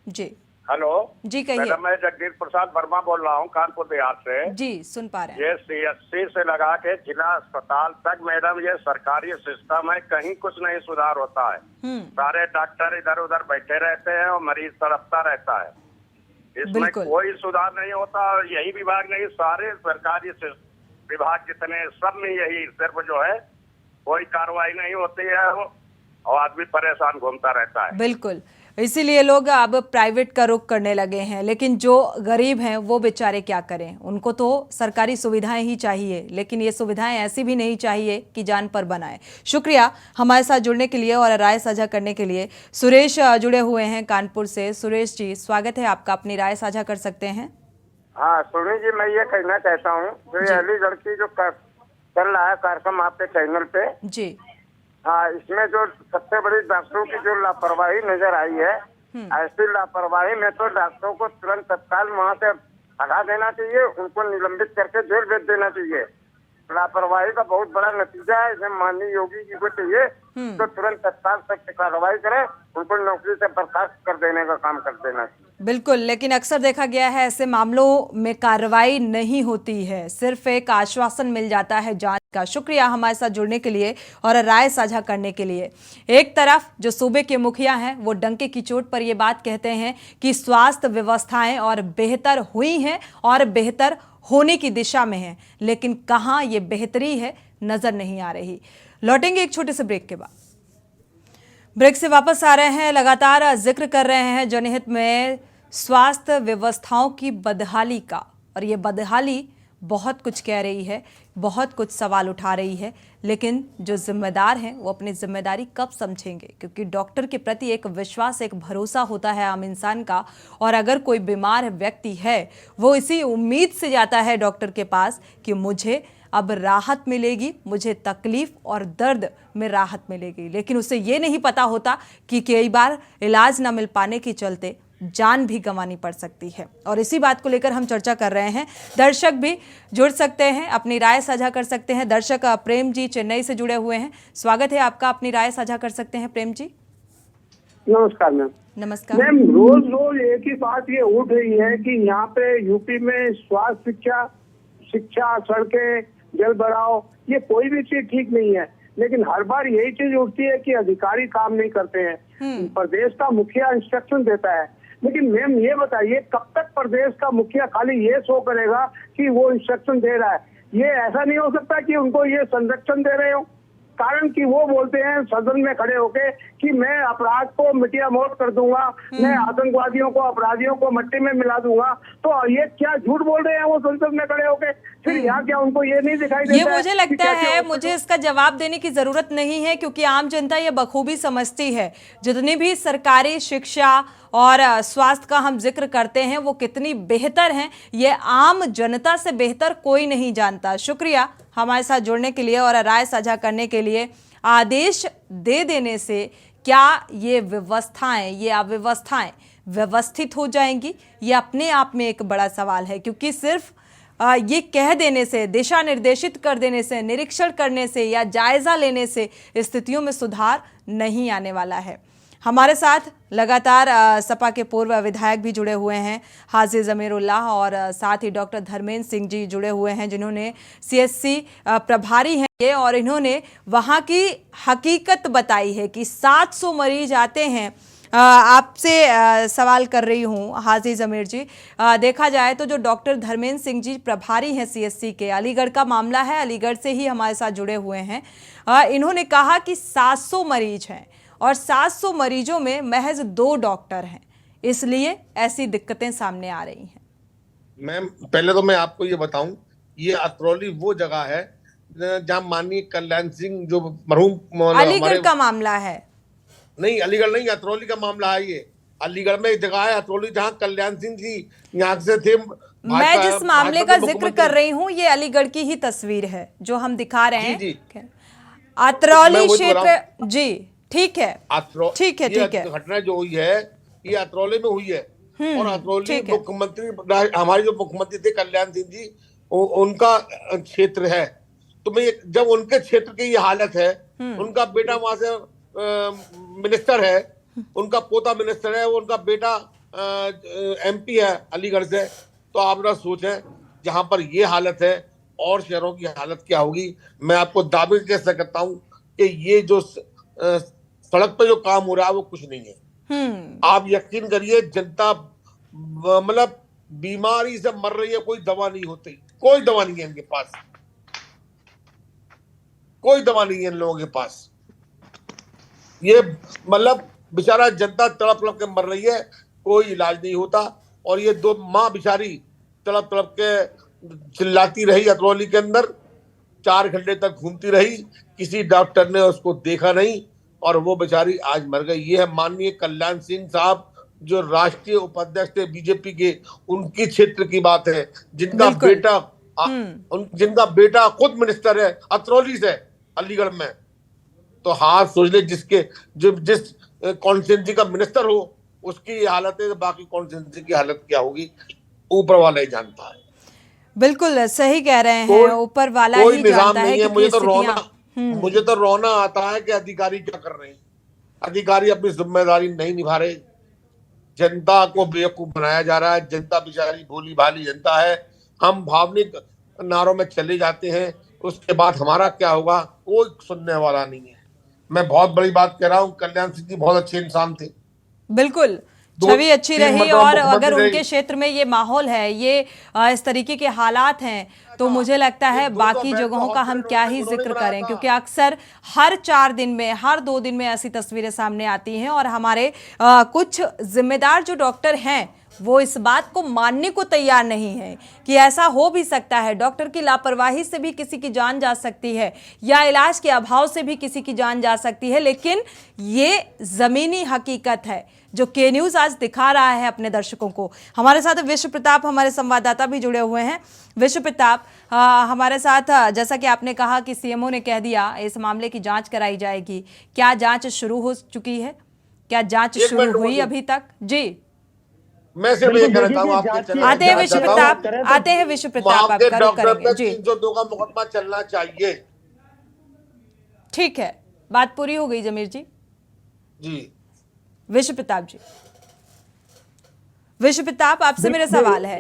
जी हेलो जी, कहिए। मैडम, मैं जगदीश प्रसाद वर्मा बोल रहा हूँ कानपुर देहात से। जी, सुन पा रहे हैं। ये CSC से लगा के जिला अस्पताल तक मैडम ये सरकारी सिस्टम है, कहीं कुछ नहीं सुधार होता है। सारे डॉक्टर इधर उधर बैठे रहते हैं और मरीज तड़पता रहता है, इसमें कोई सुधार नहीं होता। और यही विभाग नहीं, सारे सरकारी विभाग जितने सब में यही सिर्फ जो है कोई कार्रवाई नहीं होती है और आदमी परेशान घूमता रहता है। बिल्कुल, इसीलिए लोग अब प्राइवेट का रुख करने लगे हैं। लेकिन जो गरीब हैं वो बेचारे क्या करें, उनको तो सरकारी सुविधाएं ही चाहिए, लेकिन ये सुविधाएं ऐसी भी नहीं चाहिए कि जान पर बनाए। शुक्रिया हमारे साथ जुड़ने के लिए और राय साझा करने के लिए। सुरेश जुड़े हुए हैं कानपुर से। सुरेश जी स्वागत है आपका, अपनी राय साझा कर सकते हैं। हाँ सुनी जी, मैं ये कहना चाहता हूँ जो अलीगढ़ की जो चल रहा है कार्यक्रम आपके चैनल पे जी, हाँ, इसमें जो सबसे बड़ी डॉक्टरों की जो लापरवाही नजर आई है, ऐसी लापरवाही में तो डॉक्टरों को तुरंत तत्काल वहाँ से हटा देना चाहिए, उनको निलंबित करके जेल भेज देना चाहिए। लापरवाही का बहुत बड़ा नतीजा है। जब माननीय योगी जी को चाहिए तो तुरंत तत्काल सख्त कार्रवाई करें, उनको नौकरी से बर्खास्त कर देने का काम कर देना चाहिए। बिल्कुल, लेकिन अक्सर देखा गया है ऐसे मामलों में कार्रवाई नहीं होती है, सिर्फ एक आश्वासन मिल जाता है जांच का। शुक्रिया हमारे साथ जुड़ने के लिए और राय साझा करने के लिए। एक तरफ जो सूबे के मुखिया हैं वो डंके की चोट पर ये बात कहते हैं कि स्वास्थ्य व्यवस्थाएं और बेहतर हुई हैं और बेहतर होने की दिशा में है, लेकिन कहां ये बेहतरी है नजर नहीं आ रही। लौटेंगे एक छोटे से ब्रेक के बाद। ब्रेक से वापस आ रहे हैं। लगातार जिक्र कर रहे हैं जनहित में स्वास्थ्य व्यवस्थाओं की बदहाली का, और ये बदहाली बहुत कुछ कह रही है, बहुत कुछ सवाल उठा रही है, लेकिन जो जिम्मेदार हैं वो अपनी जिम्मेदारी कब समझेंगे? क्योंकि डॉक्टर के प्रति एक विश्वास, एक भरोसा होता है आम इंसान का, और अगर कोई बीमार व्यक्ति है वो इसी उम्मीद से जाता है डॉक्टर के पास कि मुझे अब राहत मिलेगी, मुझे तकलीफ और दर्द में राहत मिलेगी, लेकिन उसे ये नहीं पता होता कि कई बार इलाज न मिल पाने के चलते जान भी गंवानी पड़ सकती है। और इसी बात को लेकर हम चर्चा कर रहे हैं। दर्शक भी जुड़ सकते हैं, अपनी राय साझा कर सकते हैं। दर्शक प्रेम जी चेन्नई से जुड़े हुए हैं, स्वागत है आपका, अपनी राय साझा कर सकते हैं प्रेम जी। नमस्कार मैम। नमस्कार मैम, रोज एक ही बात ये उठ रही है कि यहाँ पे यूपी में स्वास्थ्य शिक्षा, सड़कें, जल भराव, ये कोई भी चीज ठीक नहीं है, लेकिन हर बार यही चीज उठती है कि अधिकारी काम नहीं करते हैं। प्रदेश का मुखिया इंस्ट्रक्शन देता है, लेकिन मैम ये बताइए कब तक प्रदेश का मुखिया खाली ये शो करेगा कि वो इंस्ट्रक्शन दे रहा है? ये ऐसा नहीं हो सकता कि उनको ये संरक्षण दे रहे हो, कारण कि वो बोलते हैं सदन में खड़े होके कि मैं अपराध को मिटिया मोट कर दूंगा, मैं आतंकवादियों को, अपराधियों को मट्टी में मिला दूंगा। तो ये क्या झूठ बोल रहे हैं वो संसद में खड़े होके? फिर यहाँ क्या उनको ये नहीं दिखाई देता? ये मुझे लगता है मुझे इसका जवाब देने की जरूरत नहीं है, क्योंकि आम जनता ये बखूबी समझती है। जितनी भी सरकारी शिक्षा और स्वास्थ्य का हम जिक्र करते हैं वो कितनी बेहतर हैं, ये आम जनता से बेहतर कोई नहीं जानता। शुक्रिया हमारे साथ जुड़ने के लिए और राय साझा करने के लिए। आदेश दे देने से क्या ये व्यवस्थाएं, ये अव्यवस्थाएं व्यवस्थित हो जाएंगी? ये अपने आप में एक बड़ा सवाल है, क्योंकि सिर्फ ये कह देने से, दिशा निर्देशित कर देने से, निरीक्षण करने से या जायजा लेने से स्थितियों में सुधार नहीं आने वाला है। हमारे साथ लगातार सपा के पूर्व विधायक भी जुड़े हुए हैं, हाजी ज़मीरुल्लाह, और साथ ही डॉक्टर धर्मेंद्र सिंह जी जुड़े हुए हैं, जिन्होंने सीएससी प्रभारी हैं ये, और इन्होंने वहाँ की हकीकत बताई है कि 700 मरीज आते हैं। आपसे सवाल कर रही हूँ हाजी ज़मीर जी, देखा जाए तो जो डॉक्टर धर्मेंद्र सिंह जी प्रभारी हैं सीएससी के, अलीगढ़ का मामला है, अलीगढ़ से ही हमारे साथ जुड़े हुए हैं, इन्होंने कहा कि 700 मरीज हैं और 700 मरीजों में महज 2 डॉक्टर हैं, इसलिए ऐसी दिक्कतें सामने आ रही हैं। मैम पहले तो मैं आपको ये बताऊं, ये अतरौली वो जगह है जहां माननीय कल्याण सिंह जो मरहूम अलीगढ़ का मामला है। नहीं, अलीगढ़ नहीं, अतरौली का मामला है। ये अलीगढ़ में एक जगह है अतरौली जहां कल्याण सिंह जी यहाँ से थे। मैं जिस मामले का जिक्र कर रही हूँ ये अलीगढ़ की ही तस्वीर है जो हम दिखा रहे हैं। अतरौली क्षेत्र जी, ठीक है, ठीक है, ठीक है। घटना जो हुई है ये अतरौली में हुई है, और अतरौली मुख्यमंत्री, हमारे जो मुख्यमंत्री थे कल्याण सिंह जी, उनका क्षेत्र है। तो मैं जब उनके क्षेत्र की ये हालत है, उनका बेटा वहां से मिनिस्टर है, उनका पोता मिनिस्टर है, उनका बेटा एमपी है अलीगढ़ से, तो आप ना सोचें जहां पर ये हालत है और शहरों की हालत क्या होगी। मैं आपको दावे कह सकता हूं कि ये जो सड़क पे जो काम हो रहा है वो कुछ नहीं है। आप यकीन करिए, जनता मतलब बीमारी से मर रही है, कोई दवा नहीं होती, कोई दवा नहीं है इनके पास, कोई दवा नहीं है इन लोगों के पास। ये मतलब बेचारा जनता तड़प तड़प के मर रही है, कोई इलाज नहीं होता। और ये 2 माँ बेचारी तड़प तड़प के चिल्लाती रही अतरौली के अंदर, 4 घंटे तक घूमती रही, किसी डॉक्टर ने उसको देखा नहीं और वो बेचारी आज मर गई। ये है माननीय कल्याण सिंह साहब, जो राष्ट्रीय उपाध्यक्ष थे बीजेपी के, उनकी क्षेत्र की बात है, जिनका बेटा खुद मिनिस्टर है अतरौली से, अलीगढ़ में। तो हाँ, सोच ले, जिस कॉन्स्टिट्यूंसी का मिनिस्टर हो उसकी ये हालत है, तो बाकी कॉन्स्टिट्यूंसी की हालत क्या होगी ऊपर वाला ही जानता है। बिल्कुल सही कह रहे हैं, ऊपर वाला ही जानता है। मुझे तो रोना आता है कि अधिकारी क्या कर रहे हैं। अधिकारी अपनी जिम्मेदारी नहीं निभा रहे, जनता को बेवकूफ बनाया जा रहा है। जनता बेचारी भोली भाली जनता है। हम भावनिक नारों में चले जाते हैं, उसके बाद हमारा क्या होगा कोई सुनने वाला नहीं है। मैं बहुत बड़ी बात कह रहा हूँ, कल्याण सिंह जी बहुत अच्छे इंसान थे, बिल्कुल छवि अच्छी रही। और अगर उनके क्षेत्र में ये माहौल है, ये इस तरीके के हालात हैं, तो मुझे लगता है बाकी जगहों का हम क्या ही जिक्र करें, क्योंकि अक्सर हर 4 दिन में, हर 2 दिन में ऐसी तस्वीरें सामने आती हैं। और हमारे कुछ जिम्मेदार जो डॉक्टर हैं वो इस बात को मानने को तैयार नहीं है कि ऐसा हो भी सकता है। डॉक्टर की लापरवाही से भी किसी की जान जा सकती है, या इलाज के अभाव से भी किसी की जान जा सकती है। लेकिन ये जमीनी हकीकत है जो के न्यूज़ आज दिखा रहा है अपने दर्शकों को। हमारे साथ विश्व प्रताप, हमारे संवाददाता भी जुड़े हुए हैं। विश्व प्रताप, हमारे साथ, जैसा कि आपने कहा कि सीएमओ ने कह दिया इस मामले की जांच कराई जाएगी, क्या जांच शुरू हो चुकी है? क्या जांच शुरू हुई अभी तक? जी, मैं सिर्फ ये कहता हूँ, आते हैं विश्व प्रताप, आपका रुख करेंगे जी। 302 का मुकदमा चलना चाहिए। ठीक है, बात पूरी हो गई जमीर जी। जी विश्व प्रताप जी, विश्व प्रताप आपसे मेरा सवाल है।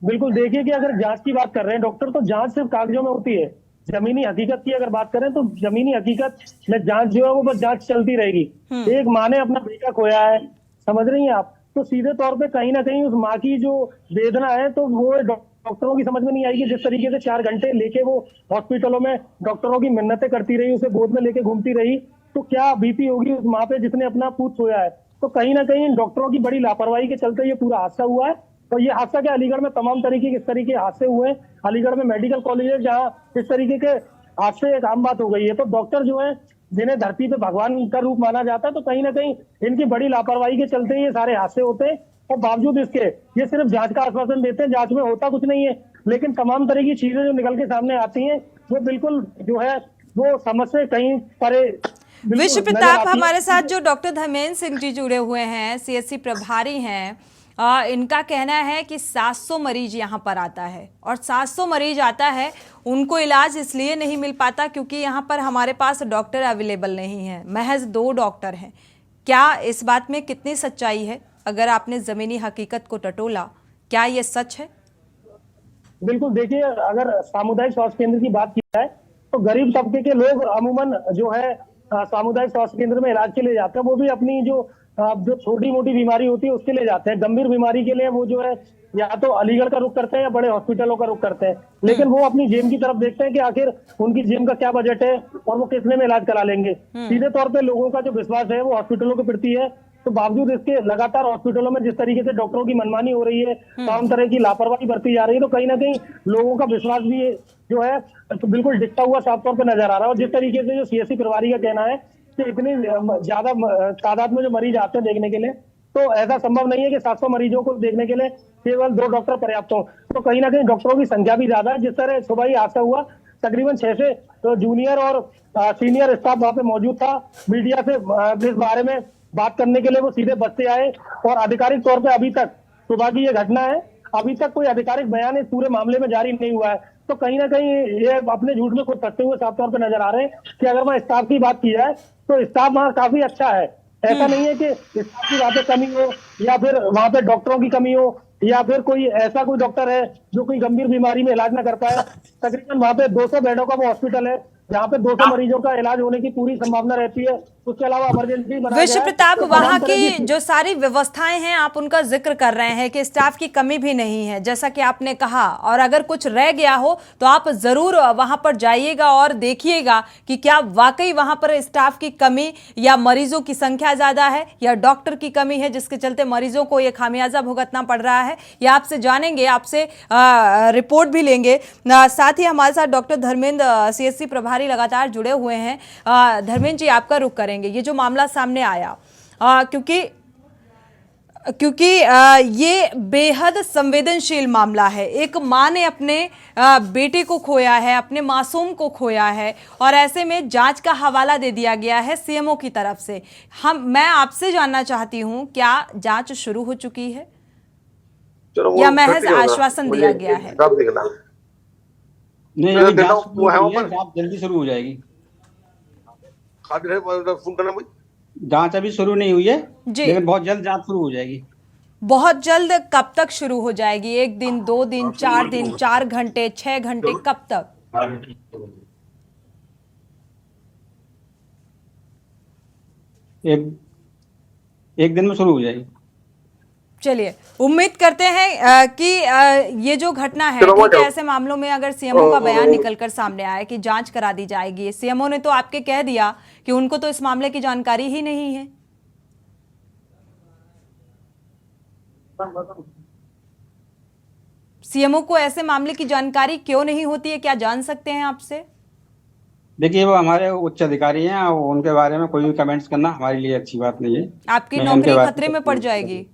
बिल्कुल, देखिए कि अगर जांच की बात कर रहे हैं डॉक्टर, तो जांच सिर्फ कागजों में होती है। जमीनी हकीकत की अगर बात करें तो जमीनी हकीकत में जांच जो है वो बस जांच चलती रहेगी। एक माँ ने अपना बेटा खोया है, समझ रही हैं आप, तो सीधे तौर पे कहीं ना कहीं उस माँ की जो वेदना है तो वो डॉक्टरों की समझ में नहीं आएगी। जिस तरीके से 4 घंटे लेके वो हॉस्पिटलों में डॉक्टरों की मिन्नतें करती रही, उसे गोद में लेके घूमती रही, तो क्या बीती होगी उस माँ पे जिसने अपना पूत सोया है। तो कहीं ना कहीं डॉक्टरों की बड़ी लापरवाही के चलते ये पूरा हादसा हुआ है। और ये हादसा क्या, अलीगढ़ में तमाम तरीके के इस तरीके के हादसे हुए हैं। अलीगढ़ में मेडिकल कॉलेज है जहाँ इस तरीके के हादसे एक आम बात हो गई है। तो डॉक्टर जो है, जिन्हें धरती पे भगवान का रूप माना जाता है, तो कहीं ना कहीं इनकी बड़ी लापरवाही के चलते ये सारे हादसे होते हैं। और बावजूद इसके ये सिर्फ जांच का आश्वासन देते हैं, जांच में होता कुछ नहीं है, लेकिन तमाम तरह की चीजें जो निकल के सामने आती हैं वो बिल्कुल जो है वो समझ से कहीं परे। विश्व प्रताप, हमारे साथ जो डॉक्टर धर्मेंद्र सिंह जी जुड़े हुए हैं, सीएससी प्रभारी हैं, इनका कहना है कि 700 मरीज यहाँ पर आता है, और 700 मरीज आता है, उनको इलाज इसलिए नहीं मिल पाता क्योंकि यहाँ पर हमारे पास डॉक्टर अवेलेबल नहीं है, महज 2 डॉक्टर हैं। क्या इस बात में कितनी सच्चाई है? अगर आपने जमीनी हकीकत को टटोला, क्या ये सच है? बिल्कुल, देखिए अगर सामुदायिक स्वास्थ्य केंद्र की बात की जाए तो गरीब तबके के लोग अमूमन जो है सामुदायिक स्वास्थ्य केंद्र में इलाज के लिए जाते हैं। वो भी अपनी जो छोटी मोटी बीमारी होती है उसके लिए जाते हैं। गंभीर बीमारी के लिए वो जो है या तो अलीगढ़ का रुख करते हैं या बड़े हॉस्पिटलों का रुख करते हैं, लेकिन वो अपनी जेब की तरफ देखते हैं कि आखिर उनकी जेब का क्या बजट है और वो कितने में इलाज करा लेंगे। सीधे तौर पे लोगों का जो विश्वास है वो हॉस्पिटलों के प्रति है। तो बावजूद इसके लगातार हॉस्पिटलों में जिस तरीके से डॉक्टरों की मनमानी हो रही है, तमाम तरह की लापरवाही बरती जा रही है, तो कहीं ना कहीं लोगों का विश्वास भी जो है तो बिल्कुल डिगता हुआ साफ तौर पर नजर आ रहा है। और जिस तरीके से जो सीएससी प्रभारी का कहना है कि इतनी ज्यादा तादाद में जो मरीज आते हैं देखने के लिए, तो ऐसा संभव नहीं है कि 700 मरीजों को देखने के लिए केवल 2 डॉक्टर पर्याप्त हो। तो कहीं ना कहीं डॉक्टरों की संख्या भी ज्यादा है। जिस तरह सुबह ही हादसा हुआ, तकरीबन 6 से तो जूनियर और सीनियर स्टाफ वहां पे मौजूद था। मीडिया से इस बारे में बात करने के लिए वो सीधे बस से आए, और आधिकारिक तौर पे अभी तक सुबह की ये घटना है, अभी तक कोई आधिकारिक बयान इस पूरे मामले में जारी नहीं हुआ है। तो कहीं ना कहीं ये अपने झूठ में खुद फंसते हुए साफ तौर पे नजर आ रहे हैं कि अगर वहाँ स्टाफ की बात की जाए तो स्टाफ वहाँ काफी अच्छा है। ऐसा नहीं है कि स्टाफ की वहाँ पे कमी हो या फिर वहाँ पे डॉक्टरों की कमी हो या फिर कोई ऐसा कोई डॉक्टर है जो कोई गंभीर बीमारी में इलाज ना कर पाए। तकरीबन वहाँ पे 200 बेडों का वो हॉस्पिटल है जहाँ पे 200 मरीजों का इलाज होने की पूरी संभावना रहती है। उसके अलावा इमरजेंसी बनाया विश्व जाए। प्रताप, तो वहाँ तमाम तरह की जो सारी व्यवस्थाएं हैं आप उनका जिक्र कर रहे हैं कि स्टाफ की कमी भी नहीं है, जैसा कि आपने कहा, और अगर कुछ रह गया हो तो आप जरूर वहां पर जाइएगा और देखिएगा कि क्या वाकई वहां पर स्टाफ की कमी या मरीजों की संख्या ज्यादा है या डॉक्टर की कमी है जिसके चलते मरीजों को ये खामियाजा भुगतना पड़ रहा है। या आपसे जानेंगे, आपसे रिपोर्ट भी लेंगे। साथ ही हमारे साथ डॉक्टर धर्मेंद्र CSC प्रभारी लगातार जुड़े हुए हैं। धर्मेंद्र जी, आपका रुख करेंगे ये जो मामला सामने आया, क्योंकि ये बेहद संवेदनशील मामला है। एक मां ने अपने बेटे को खोया है, अपने मासूम को खोया है, और ऐसे में जांच का हवाला दे दिया गया है CMO की तरफ से। मैं आपसे जानना चाहती हूं, क्या जांच शुरू हो चुकी है या महज आश्वासन दिया गया है? नहीं, अभी जांच शुरू हुई है, जांच जल्दी शुरू हो जाएगी। जांच अभी शुरू नहीं हुई है लेकिन बहुत जल्द जांच शुरू हो जाएगी। बहुत जल्द कब तक शुरू हो जाएगी? 1 दिन, 2 दिन, 4 दिन, 4 घंटे, 6 घंटे, कब तक? एक दिन में शुरू हो जाएगी। चलिए, उम्मीद करते हैं कि ये जो घटना है, ठीक है, ऐसे मामलों में अगर CMO का बयान निकलकर सामने आया कि जांच करा दी जाएगी। CMO ने तो आपके कह दिया कि उनको तो इस मामले की जानकारी ही नहीं है। CMO को ऐसे मामले की जानकारी क्यों नहीं होती है, क्या जान सकते हैं आपसे? देखिए, वो हमारे उच्च अधिकारी हैं और उनके बारे में कोई भी कमेंट्स करना हमारे लिए अच्छी बात नहीं है। आपकी नौकरी खतरे में पड़ जाएगी।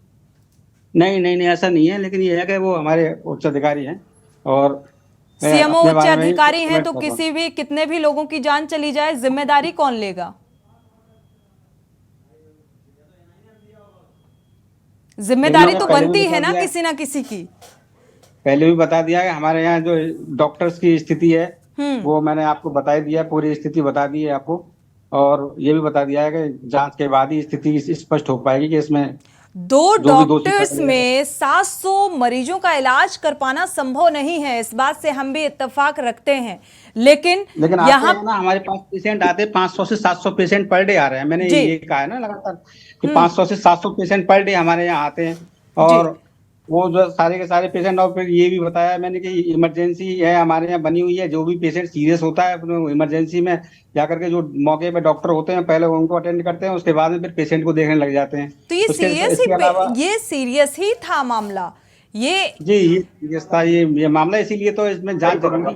नहीं नहीं नहीं, ऐसा नहीं है, लेकिन ये है कि वो हमारे उच्च अधिकारी हैं और CMO उच्च अधिकारी हैं तो किसी भी कितने भी लोगों की जान चली जाए, जिम्मेदारी कौन लेगा? जिम्मेदारी तो बनती है ना किसी ना किसी की। पहले भी बता दिया है, हमारे यहाँ जो डॉक्टर्स की स्थिति है वो मैंने आपको बता दिया, पूरी स्थिति बता दी है आपको, और ये भी बता दिया है कि जांच के बाद ही स्थिति स्पष्ट हो पाएगी कि इसमें 2 डॉक्टर्स में 700 मरीजों का इलाज कर पाना संभव नहीं है। इस बात से हम भी इत्तेफाक रखते हैं, लेकिन यहाँ ना हमारे पास पेशेंट आते 500 से 700 पेशेंट पर डे आ रहे हैं। मैंने ये कहा है ना लगातार कि 500 से 700 पेशेंट पर डे हमारे यहाँ आते हैं, और वो जो सारे के सारे पेशेंट, और फिर ये भी बताया मैंने कि इमरजेंसी है हमारे यहाँ बनी हुई है। जो भी पेशेंट सीरियस होता है इमरजेंसी में जाकर के जो मौके पे डॉक्टर होते हैं पहले उनको अटेंड करते हैं, उसके बाद में फिर पेशेंट को देखने लग जाते हैं। तो ये सीरियस ही था मामला, ये था ये मामला, इसीलिए तो इसमें जांच जरूरी।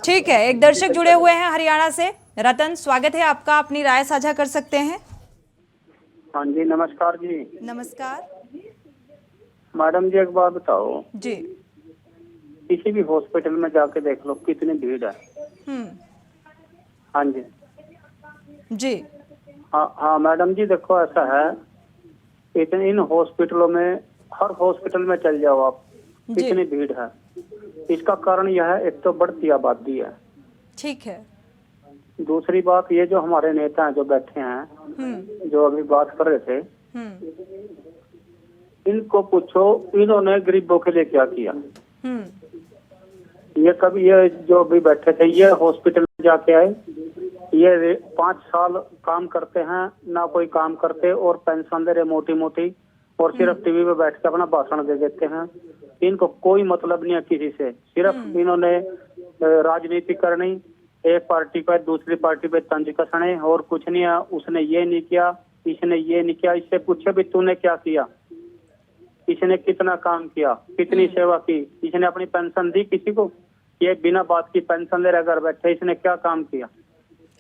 ठीक है, एक दर्शक जुड़े हुए हैं हरियाणा से। रतन, स्वागत है आपका, अपनी राय साझा कर सकते हैं। हाँ जी, नमस्कार जी। नमस्कार मैडम जी, एक बात बताओ जी, किसी भी हॉस्पिटल में जाके देख लो कितनी भीड़ है। हाँ जी जी। हाँ मैडम जी, देखो ऐसा है, इतने इन हॉस्पिटलों में, हर हॉस्पिटल में चल जाओ आप, कितनी भीड़ है। इसका कारण यह है, एक तो बढ़ती आबादी है, ठीक है। दूसरी बात, ये जो हमारे नेता हैं जो बैठे हैं, जो अभी बात कर रहे थे, इनको पूछो इन्होंने गरीबों के लिए क्या किया। ये कभी, ये जो भी बैठे थे, ये हॉस्पिटल में जाके आए, ये 5 साल काम करते हैं, ना कोई काम करते, और पेंशन दे रहे मोटी मोटी, और सिर्फ टीवी पे बैठ के अपना भाषण दे देते हैं। इनको कोई मतलब नहीं है किसी से, सिर्फ इन्होंने राजनीति करनी, एक पार्टी पे दूसरी पार्टी पे तंज कसने, और कुछ नहीं है। उसने ये नहीं किया, इसने ये नहीं किया। इससे पूछे भी तूने क्या किया, इसने कितना काम किया, कितनी सेवा की, इसने अपनी पेंशन दी किसी को? ये बिना बात की पेंशन ले रहे घर बैठे, इसने क्या काम किया?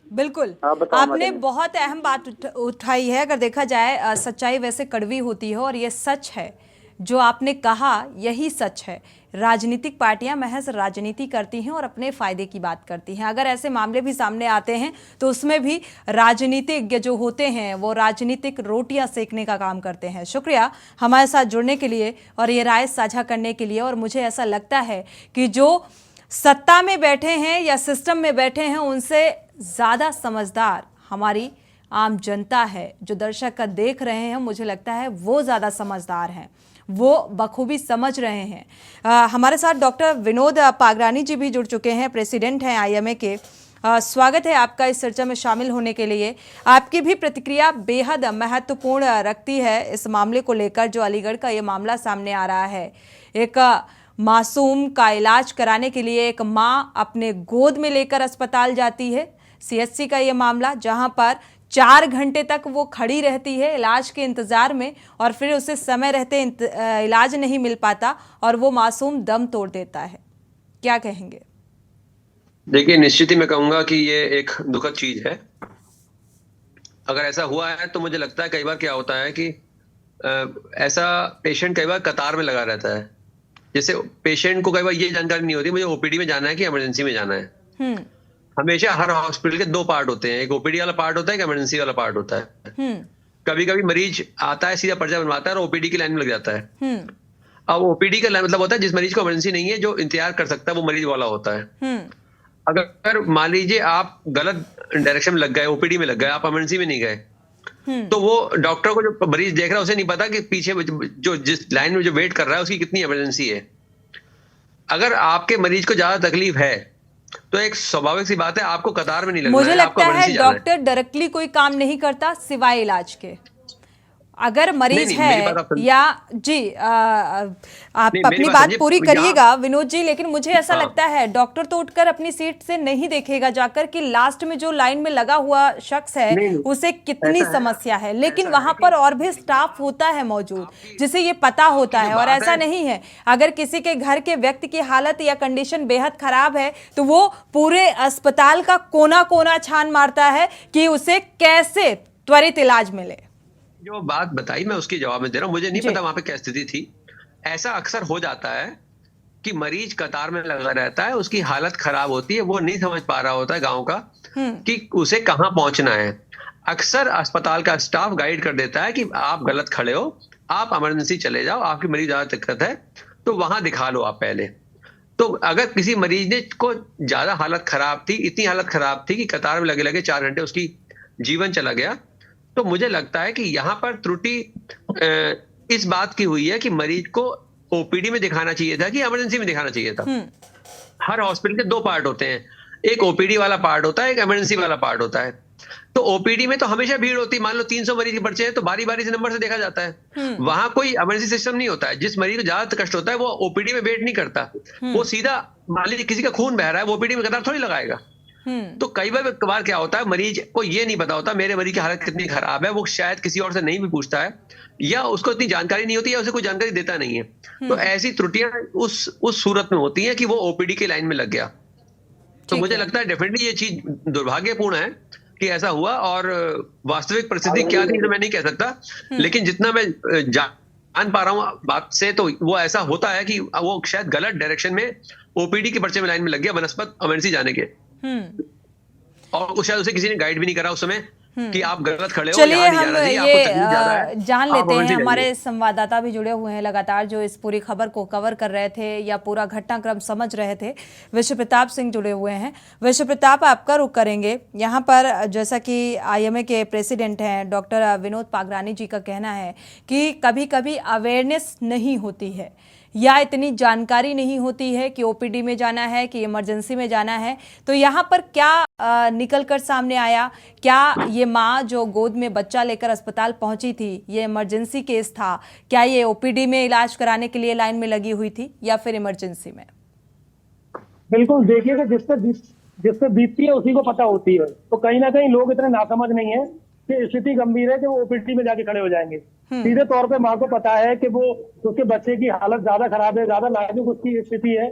बिल्कुल, आपने बहुत अहम बात उठाई है। अगर देखा जाए, सच्चाई वैसे कड़वी होती है, और ये सच है जो आपने कहा, यही सच है। राजनीतिक पार्टियां महज राजनीति करती हैं और अपने फायदे की बात करती हैं। अगर ऐसे मामले भी सामने आते हैं तो उसमें भी राजनीतिज्ञ जो होते हैं वो राजनीतिक रोटियां सेकने का काम करते हैं। शुक्रिया हमारे साथ जुड़ने के लिए और ये राय साझा करने के लिए। और मुझे ऐसा लगता है कि जो सत्ता में बैठे हैं या सिस्टम में बैठे हैं, उनसे ज़्यादा समझदार हमारी आम जनता है। जो दर्शक देख रहे हैं, मुझे लगता है वो ज़्यादा समझदार हैं, वो बखूबी समझ रहे हैं। हमारे साथ डॉक्टर विनोद पागरानी जी भी जुड़ चुके हैं, प्रेसिडेंट हैं IMA के। स्वागत है आपका इस चर्चा में शामिल होने के लिए। आपकी भी प्रतिक्रिया बेहद महत्वपूर्ण रखती है इस मामले को लेकर, जो अलीगढ़ का ये मामला सामने आ रहा है। एक मासूम का इलाज कराने के लिए एक माँ अपने गोद में लेकर अस्पताल जाती है। सीएचसी का ये मामला, जहां पर 4 घंटे तक वो खड़ी रहती है इलाज के इंतजार में, और फिर उसे समय रहते इलाज नहीं मिल पाता और वो मासूम दम तोड़ देता है। क्या कहेंगे? देखिए, निश्चित ही मैं कहूंगा कि ये एक दुखद चीज है। अगर ऐसा हुआ है तो मुझे लगता है कई बार क्या होता है कि ऐसा पेशेंट कई बार कतार में लगा रहता है। जैसे पेशेंट को कई बार ये जानकारी नहीं होती मुझे ओपीडी में जाना है कि इमरजेंसी में जाना है। हमेशा हर हॉस्पिटल के 2 पार्ट होते हैं, एक ओपीडी वाला पार्ट होता है, एक इमरजेंसी वाला पार्ट होता है। कभी कभी मरीज आता है, सीधा पर्चा बनवाता है और ओपीडी की लाइन में लग जाता है। अब ओपीडी का मतलब होता है जिस मरीज को इमरजेंसी नहीं है, जो इंतजार कर सकता है, वो मरीज वाला होता है। अगर मान लीजिए आप गलत डायरेक्शन में लग गए, ओपीडी में लग गए, आप इमरजेंसी में नहीं गए, तो वो डॉक्टर को जो मरीज देख रहा है उसे नहीं पता कि पीछे जो जिस लाइन में जो वेट कर रहा है उसकी कितनी इमरजेंसी है। अगर आपके मरीज को ज्यादा तकलीफ है तो एक स्वाभाविक सी बात है आपको कतार में नहीं लगना है। मुझे लगता है डॉक्टर डायरेक्टली कोई काम नहीं करता सिवाय इलाज के। अगर मरीज है या जी आप अपनी बात पूरी करिएगा विनोद जी, लेकिन मुझे ऐसा लगता है डॉक्टर तो उठकर अपनी सीट से नहीं देखेगा जाकर कि लास्ट में जो लाइन में लगा हुआ शख्स है उसे कितनी समस्या है, लेकिन वहां पर और भी स्टाफ होता है मौजूद जिसे ये पता होता है। और ऐसा नहीं है, अगर किसी के घर के व्यक्ति की हालत या कंडीशन बेहद खराब है तो वो पूरे अस्पताल का कोना कोना छान मारता है कि उसे कैसे त्वरित इलाज मिले। जो बात बताई मैं उसके जवाब में दे रहा हूं। मुझे नहीं पता वहां पे क्या स्थिति थी। ऐसा अक्सर हो जाता है कि मरीज कतार में लगा रहता है, उसकी हालत खराब होती है, वो नहीं समझ पा रहा होता है गांव का कि उसे कहां पहुंचना है। अक्सर अस्पताल का स्टाफ गाइड कर देता है कि आप गलत खड़े हो, आप इमरजेंसी चले जाओ, आपकी मरीज ज्यादा दिक्कत है तो वहां दिखा लो आप पहले। तो अगर किसी मरीज ने को ज्यादा हालत खराब थी, इतनी हालत खराब थी कि कतार में लगे लगे 4 घंटे उसकी जीवन चला गया, तो मुझे लगता है कि यहाँ पर त्रुटि इस बात की हुई है कि मरीज को ओपीडी में दिखाना चाहिए था कि इमरजेंसी में दिखाना चाहिए था। हर हॉस्पिटल के 2 पार्ट होते हैं, एक ओपीडी वाला पार्ट होता है, एक इमरजेंसी वाला पार्ट होता है। तो ओपीडी में तो हमेशा भीड़ होती है, मान लो 300 मरीज के पर्चे हैं तो बारी बारी से नंबर से देखा जाता है। वहां कोई इमरजेंसी सिस्टम नहीं होता है। जिस मरीज को ज्यादा कष्ट होता है वो ओपीडी में वेट नहीं करता, वो सीधा मान लीजिए किसी का खून बह रहा है, वो ओपीडी में कतार थोड़ी लगाएगा। तो कई बार क्या होता है, मरीज को ये नहीं पता होता मेरे मरीज की हालत कितनी खराब है, वो शायद किसी और से नहीं भी पूछता है, या उसको इतनी जानकारी नहीं होती, या उसे कोई जानकारी देता नहीं है। तो ऐसी त्रुटियां उस सूरत में होती हैं कि वो ओपीडी की लाइन में लग गया। तो मुझे लगता है डेफिनेटली ये चीज दुर्भाग्यपूर्ण है कि ऐसा हुआ, और वास्तविक परिस्थिति क्या थी तो मैं नहीं कह सकता, लेकिन जितना मैं जान पा रहा हूँ बात से, तो वो ऐसा होता है कि वो शायद गलत डायरेक्शन में ओपीडी के पर्चे में लाइन में लग गया बनस्पत इमरजेंसी जाने के, और शायद उसे किसी ने गाइड भी नहीं करा उस समय कि आप गलत खड़े हो। चलिए हम ये जान लेते हैं, हमारे संवाददाता भी जुड़े हुए हैं लगातार जो इस पूरी खबर को कवर कर रहे थे या पूरा घटनाक्रम समझ रहे थे। विश्व प्रताप सिंह जुड़े हुए हैं। विश्व प्रताप, आपका रुख करेंगे यहाँ पर। जैसा कि आईएमए के प्रेसिडेंट हैं डॉक्टर विनोद पागरानी जी का कहना है कि कभी कभी अवेयरनेस नहीं होती है या इतनी जानकारी नहीं होती है कि ओपीडी में जाना है कि इमरजेंसी में जाना है। तो यहाँ पर क्या निकलकर सामने आया? क्या ये माँ जो गोद में बच्चा लेकर अस्पताल पहुंची थी, ये इमरजेंसी केस था? क्या ये ओपीडी में इलाज कराने के लिए लाइन में लगी हुई थी या फिर इमरजेंसी में? बिल्कुल, देखिएगा जिससे बीतती है उसी को पता होती है। तो कहीं ना कहीं लोग इतने नासमझ नहीं है कि स्थिति गंभीर है कि वो ओपीडी में जाके खड़े हो जाएंगे। सीधे तौर पे माँ को पता है कि वो उसके बच्चे की हालत ज्यादा खराब है, ज्यादा नाजुक उसकी स्थिति है,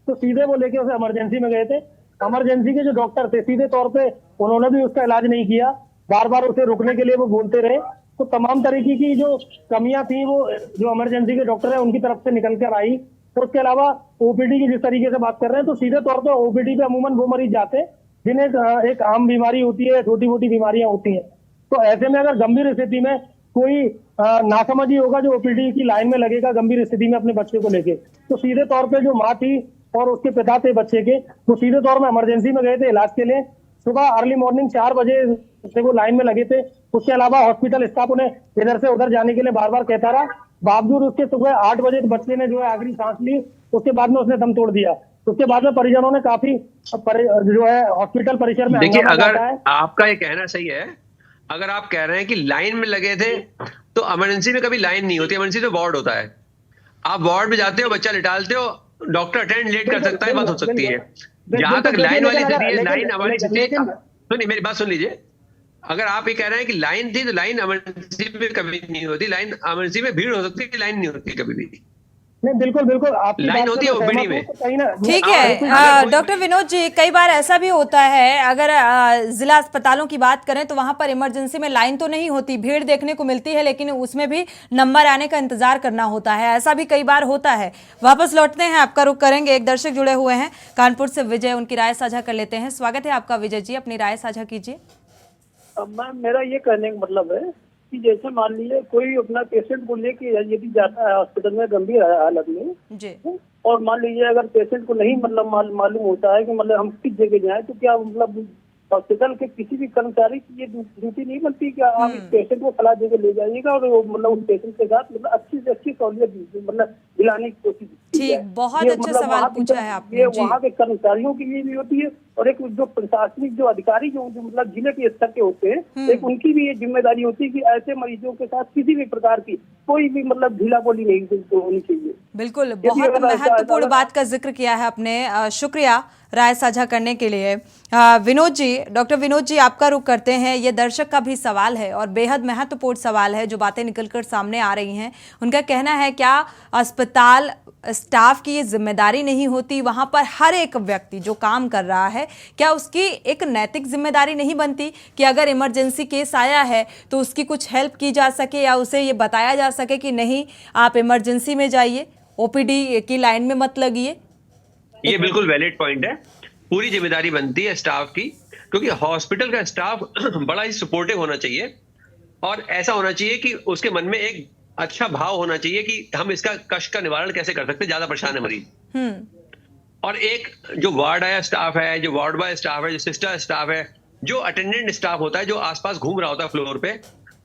तो सीधे वो लेके उसे इमरजेंसी में गए थे। इमरजेंसी के जो डॉक्टर थे सीधे तौर पे उन्होंने भी उसका इलाज नहीं किया, बार बार उसे रुकने के लिए वो बोलते रहे। तो तमाम तरीके की जो कमियां थी वो जो इमरजेंसी के डॉक्टर है उनकी तरफ से निकल कर आई। और उसके अलावा ओपीडी की जिस तरीके से बात कर रहे हैं, तो सीधे तौर पर ओपीडी पे अमूमन वो मरीज जाते हैं जिन्हें एक आम बीमारी होती है, छोटी मोटी बीमारियां होती हैं। तो ऐसे में अगर गंभीर स्थिति में कोई नासमझी होगा जो ओपीडी की लाइन में लगेगा गंभीर स्थिति में अपने बच्चे को लेके, तो सीधे तौर पे जो माँ थी और उसके पिता थे बच्चे के, वो सीधे तौर में इमरजेंसी में गए थे इलाज के लिए। सुबह अर्ली मॉर्निंग 4 बजे से वो लाइन में लगे थे। उसके अलावा हॉस्पिटल स्टाफ उन्हें इधर से उधर जाने के लिए बार बार कहता रहा, बावजूद उसके सुबह 8 बजे बच्चे ने जो है आखिरी सांस ली, उसके बाद में उसने दम तोड़ दिया। उसके बाद में परिजनों ने काफी जो है हॉस्पिटल परिसर में देखिए, हंगामा अगर काटा है। आपका ये कहना सही है, अगर आप कह रहे हैं कि लाइन में लगे थे, तो इमरजेंसी में कभी लाइन नहीं होती, इमरजेंसी तो वार्ड होता है। आप वार्ड में जाते हो, बच्चा लिटालते हो, डॉक्टर अटेंड लेट कर सकता है, बात हो सकती है। जहां तक लाइन वाली स्थिति है, लाइन हमारी स्थिति, सुनिए मेरी बात सुन लीजिए। अगर आप ये कह रहे हैं कि लाइन थी, तो लाइन इमरजेंसी में कभी नहीं होती, लाइन इमरजेंसी में भीड़ हो सकती है, लाइन नहीं होती कभी भी। नहीं, बिल्कुल बिल्कुल आपकी लाइन बात होती से है मैं ओपीडी सहमत में। हूं, तो कहीं ना ठीक है डॉक्टर विनोद जी, कई बार ऐसा भी होता है, अगर जिला अस्पतालों की बात करें तो वहां पर इमरजेंसी में लाइन तो नहीं होती, भीड़ देखने को मिलती है, लेकिन उसमें भी नंबर आने का इंतजार करना होता है, ऐसा भी कई बार होता है। वापस लौटते हैं, आपका रुख करेंगे, एक दर्शक जुड़े हुए हैं कानपुर से, विजय, उनकी राय साझा कर लेते हैं। स्वागत है आपका विजय जी, अपनी राय साझा कीजिए। मैम, मेरा ये कहने का मतलब है कि जैसे मान लीजिए कोई अपना पेशेंट को लेके यदि जाता है हॉस्पिटल में गंभीर हालत में जी, और मान लीजिए अगर पेशेंट को नहीं मतलब मालूम होता है कि मतलब हम किस जगह जाएं, तो क्या मतलब हॉस्पिटल के किसी भी कर्मचारी की ये ड्यूटी नहीं बनती कि आप इस पेशेंट को फला जगह ले जाइएगा और वो मतलब उस पेशेंट के साथ मतलब अच्छी से अच्छी सहूलियत मतलब दिलाने की कोशिश की जाए। ठीक, बहुत ये अच्छा मतलब सवाल वहाँ की पूछा है आपने ये जी। वहाँ के कर्मचारियों के लिए भी होती है और एक जो प्रशासनिक जो अधिकारी जो मतलब जिले के स्तर के होते हैं, एक उनकी भी ये जिम्मेदारी होती है कि ऐसे मरीजों के साथ किसी भी प्रकार की कोई भी मतलब ढीला बोली नहीं होनी चाहिए। बिल्कुल, बहुत महत्वपूर्ण बात का जिक्र किया है आपने, शुक्रिया राय साझा करने के लिए। विनोद जी, डॉक्टर विनोद जी, आपका रुख करते हैं। ये दर्शक का भी सवाल है और बेहद महत्वपूर्ण सवाल है, जो बातें निकलकर सामने आ रही हैं। उनका कहना है, क्या अस्पताल स्टाफ की ये जिम्मेदारी नहीं होती, वहां पर हर एक व्यक्ति जो काम कर रहा है, क्या उसकी एक नैतिक जिम्मेदारी नहीं बनती कि अगर इमरजेंसी केस आया है तो उसकी कुछ हेल्प की जा सके या उसे ये बताया जा सके कि नहीं, आप इमरजेंसी में जाइए, ओपीडी की लाइन में मत लगिए। ये बिल्कुल वैलिड पॉइंट है, पूरी जिम्मेदारी बनती है स्टाफ की, क्योंकि हॉस्पिटल का स्टाफ बड़ा ही सपोर्टिव होना चाहिए और ऐसा होना चाहिए कि उसके मन में एक अच्छा भाव होना चाहिए कि हम इसका कष्ट का निवारण कैसे कर सकते हैं, ज्यादा परेशान है मरीज। और एक जो वार्ड आया स्टाफ है, जो वार्ड बॉय स्टाफ है, जो सिस्टर स्टाफ है, जो अटेंडेंट स्टाफ होता है, जो आसपास घूम रहा होता है फ्लोर पे,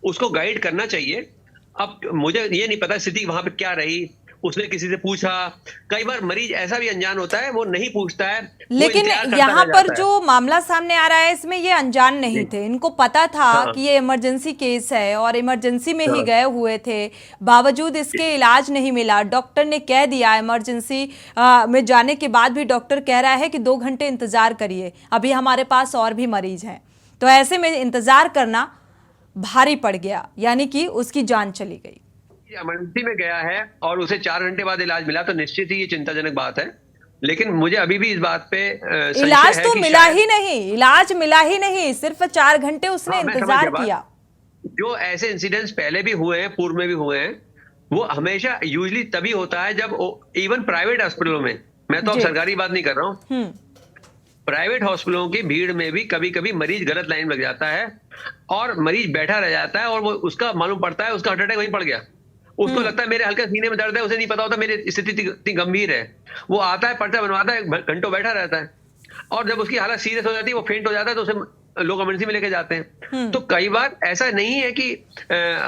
उसको गाइड करना चाहिए। अब मुझे ये नहीं पता स्थिति वहां पे क्या रही, उसने किसी से पूछा, कई बार मरीज ऐसा भी अनजान होता है, वो नहीं पूछता है, लेकिन यहाँ पर जो मामला सामने आ रहा है, इसमें ये अनजान नहीं थे, इनको पता था कि ये इमरजेंसी केस है और इमरजेंसी में ही गए हुए थे, बावजूद इसके इलाज नहीं मिला। डॉक्टर ने कह दिया, इमरजेंसी में जाने के बाद भी डॉक्टर कह रहा है कि 2 घंटे इंतजार करिए, अभी हमारे पास और भी मरीज हैं। तो ऐसे में इंतजार करना भारी पड़ गया, यानी कि उसकी जान चली गई। इमरजेंसी में गया है और उसे 4 घंटे बाद इलाज मिला, तो निश्चित ही ये चिंताजनक बात है। लेकिन मुझे अभी भी इस बात पे इलाज तो मिला ही नहीं, इलाज मिला ही नहीं, सिर्फ 4 घंटे उसने इंतजार किया। जो ऐसे इंसिडेंट्स पहले भी हुए हैं, पूर्व में भी हुए हैं, वो हमेशा यूजुअली तभी होता है जब इवन प्राइवेट हॉस्पिटलों में, मैं तो अब सरकारी बात नहीं कर रहा हूँ, प्राइवेट हॉस्पिटलों की भीड़ में भी कभी कभी मरीज गलत लाइन में लग जाता है और मरीज बैठा रह जाता है और वो उसका मालूम पड़ता है उसका हार्ट अटैक वहीं पड़ गया। उसको लगता है मेरे हल्का सीने में दर्द है, उसे नहीं पता होता मेरी स्थिति इतनी गंभीर है। वो आता है, पर्चा बनवाता है, घंटों बैठा रहता है और जब उसकी हालत सीरियस हो जाती है, वो फेंट हो जाता है, तो उसे लोग इमरजेंसी में लेके जाते हैं। तो कई बार ऐसा नहीं है कि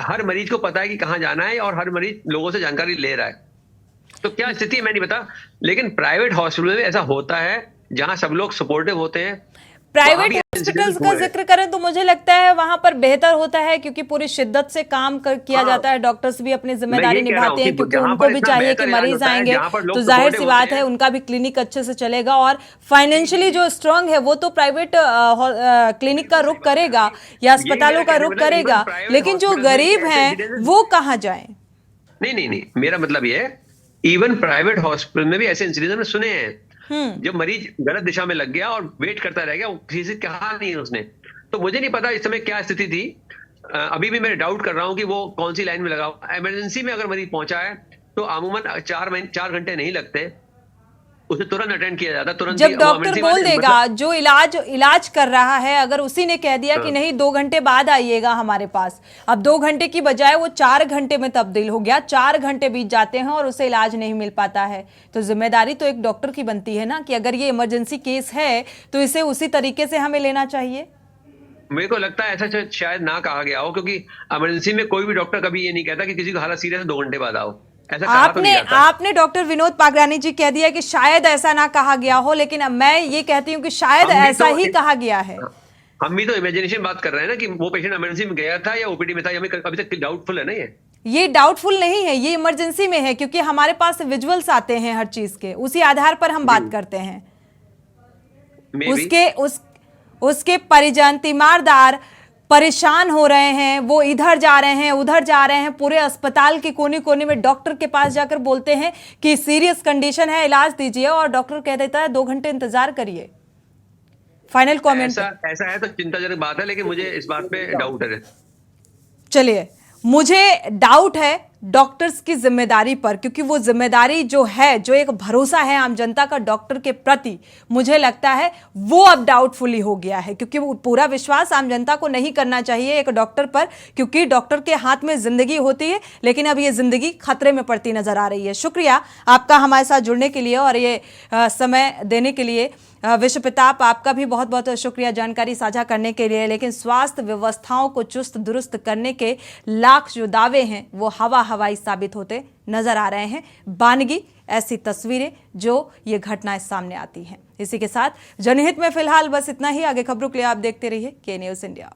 हर मरीज को पता है कि कहाँ जाना है और हर मरीज लोगों से जानकारी ले रहा है। तो क्या स्थिति है मैं नहीं पता, लेकिन प्राइवेट हॉस्पिटल में ऐसा होता है जहां सब लोग सपोर्टिव होते हैं। प्राइवेट हॉस्पिटल्स का जिक्र करें तो मुझे लगता है वहां पर बेहतर होता है, क्योंकि पूरी शिद्दत से काम किया जाता है, डॉक्टर्स भी अपनी जिम्मेदारी निभाते हैं, क्योंकि उनको भी चाहिए कि मरीज आएंगे तो जाहिर सी बात है उनका भी क्लिनिक अच्छे से चलेगा और फाइनेंशियली जो स्ट्रांग है वो तो प्राइवेट क्लिनिक का रुख करेगा या अस्पतालों का रुख करेगा, लेकिन जो गरीब हैं वो कहाँ जाएं? नहीं, मेरा मतलब ये है, इवन प्राइवेट हॉस्पिटल में भी ऐसे इंसिडेंट हमने सुने हैं जब मरीज गलत दिशा में लग गया और वेट करता रह गया, वो किसी से कहा नहीं उसने। तो मुझे नहीं पता इस समय क्या स्थिति थी, अभी भी मैं डाउट कर रहा हूं कि वो कौन सी लाइन में लगा। इमरजेंसी में अगर मरीज पहुंचा है तो अमूमन 4 घंटे नहीं लगते, उसे तुरंत अटेंड किया जाता, तुरंत। जब डॉक्टर बोल देगा, जो इलाज कर रहा है, अगर उसी ने कह दिया कि नहीं 2 घंटे बाद आइएगा हमारे पास, अब 2 घंटे की बजाय वो 4 घंटे में तब्दील हो गया, 4 घंटे बीत जाते हैं और उसे इलाज नहीं मिल पाता है, तो जिम्मेदारी तो एक डॉक्टर की बनती है ना कि अगर ये इमरजेंसी केस है तो इसे उसी तरीके से हमें लेना चाहिए। मेरे को लगता है ऐसा शायद ना कहा गया हो, क्योंकि इमरजेंसी में कोई भी डॉक्टर कभी ये नहीं कहता कि किसी को हालत सीरियस है 2 घंटे बाद आओ। ऐसा कहा तो नहीं जाता। आपने डॉक्टर विनोद पागरानी जी कह दिया कि शायद ऐसा ना कहा गया हो, लेकिन अब मैं ये कहती हूँ कि शायद ऐसा ही कहा गया है। हम भी तो इमेजिनेशन बात कर रहे हैं ना कि वो पेशेंट इमरजेंसी में गया था या ओपीडी में था, हमें अभी तक डाउटफुल है ना। ये डाउटफुल नहीं है, ये इमरजेंसी में है, क्योंकि हमारे पास विजुअल्स आते हैं हर चीज के, उसी आधार पर हम बात करते हैं। उसके परिजन तीमारदार परेशान हो रहे हैं, वो इधर जा रहे हैं उधर जा रहे हैं, पूरे अस्पताल के कोने कोने में डॉक्टर के पास जाकर बोलते हैं कि सीरियस कंडीशन है, इलाज दीजिए, और डॉक्टर कह देता है 2 घंटे इंतजार करिए। Final comment. ऐसा है तो चिंताजनक बात है, लेकिन मुझे इस बात पे डाउट है। चलिए, मुझे डाउट है डॉक्टर्स की जिम्मेदारी पर, क्योंकि वो जिम्मेदारी जो है, जो एक भरोसा है आम जनता का डॉक्टर के प्रति, मुझे लगता है वो अब डाउटफुली हो गया है, क्योंकि वो पूरा विश्वास आम जनता को नहीं करना चाहिए एक डॉक्टर पर, क्योंकि डॉक्टर के हाथ में जिंदगी होती है, लेकिन अब ये जिंदगी खतरे में पड़ती नजर आ रही है। शुक्रिया आपका हमारे साथ जुड़ने के लिए और ये समय देने के लिए। विश्व प्रताप, आपका भी बहुत बहुत शुक्रिया जानकारी साझा करने के लिए। लेकिन स्वास्थ्य व्यवस्थाओं को चुस्त दुरुस्त करने के लाख जो दावे हैं वो हवाई साबित होते नजर आ रहे हैं। बानगी ऐसी तस्वीरें जो ये घटनाएं सामने आती हैं। इसी के साथ जनहित में फिलहाल बस इतना ही। आगे खबरों के लिए आप देखते रहिए के न्यूज़ इंडिया।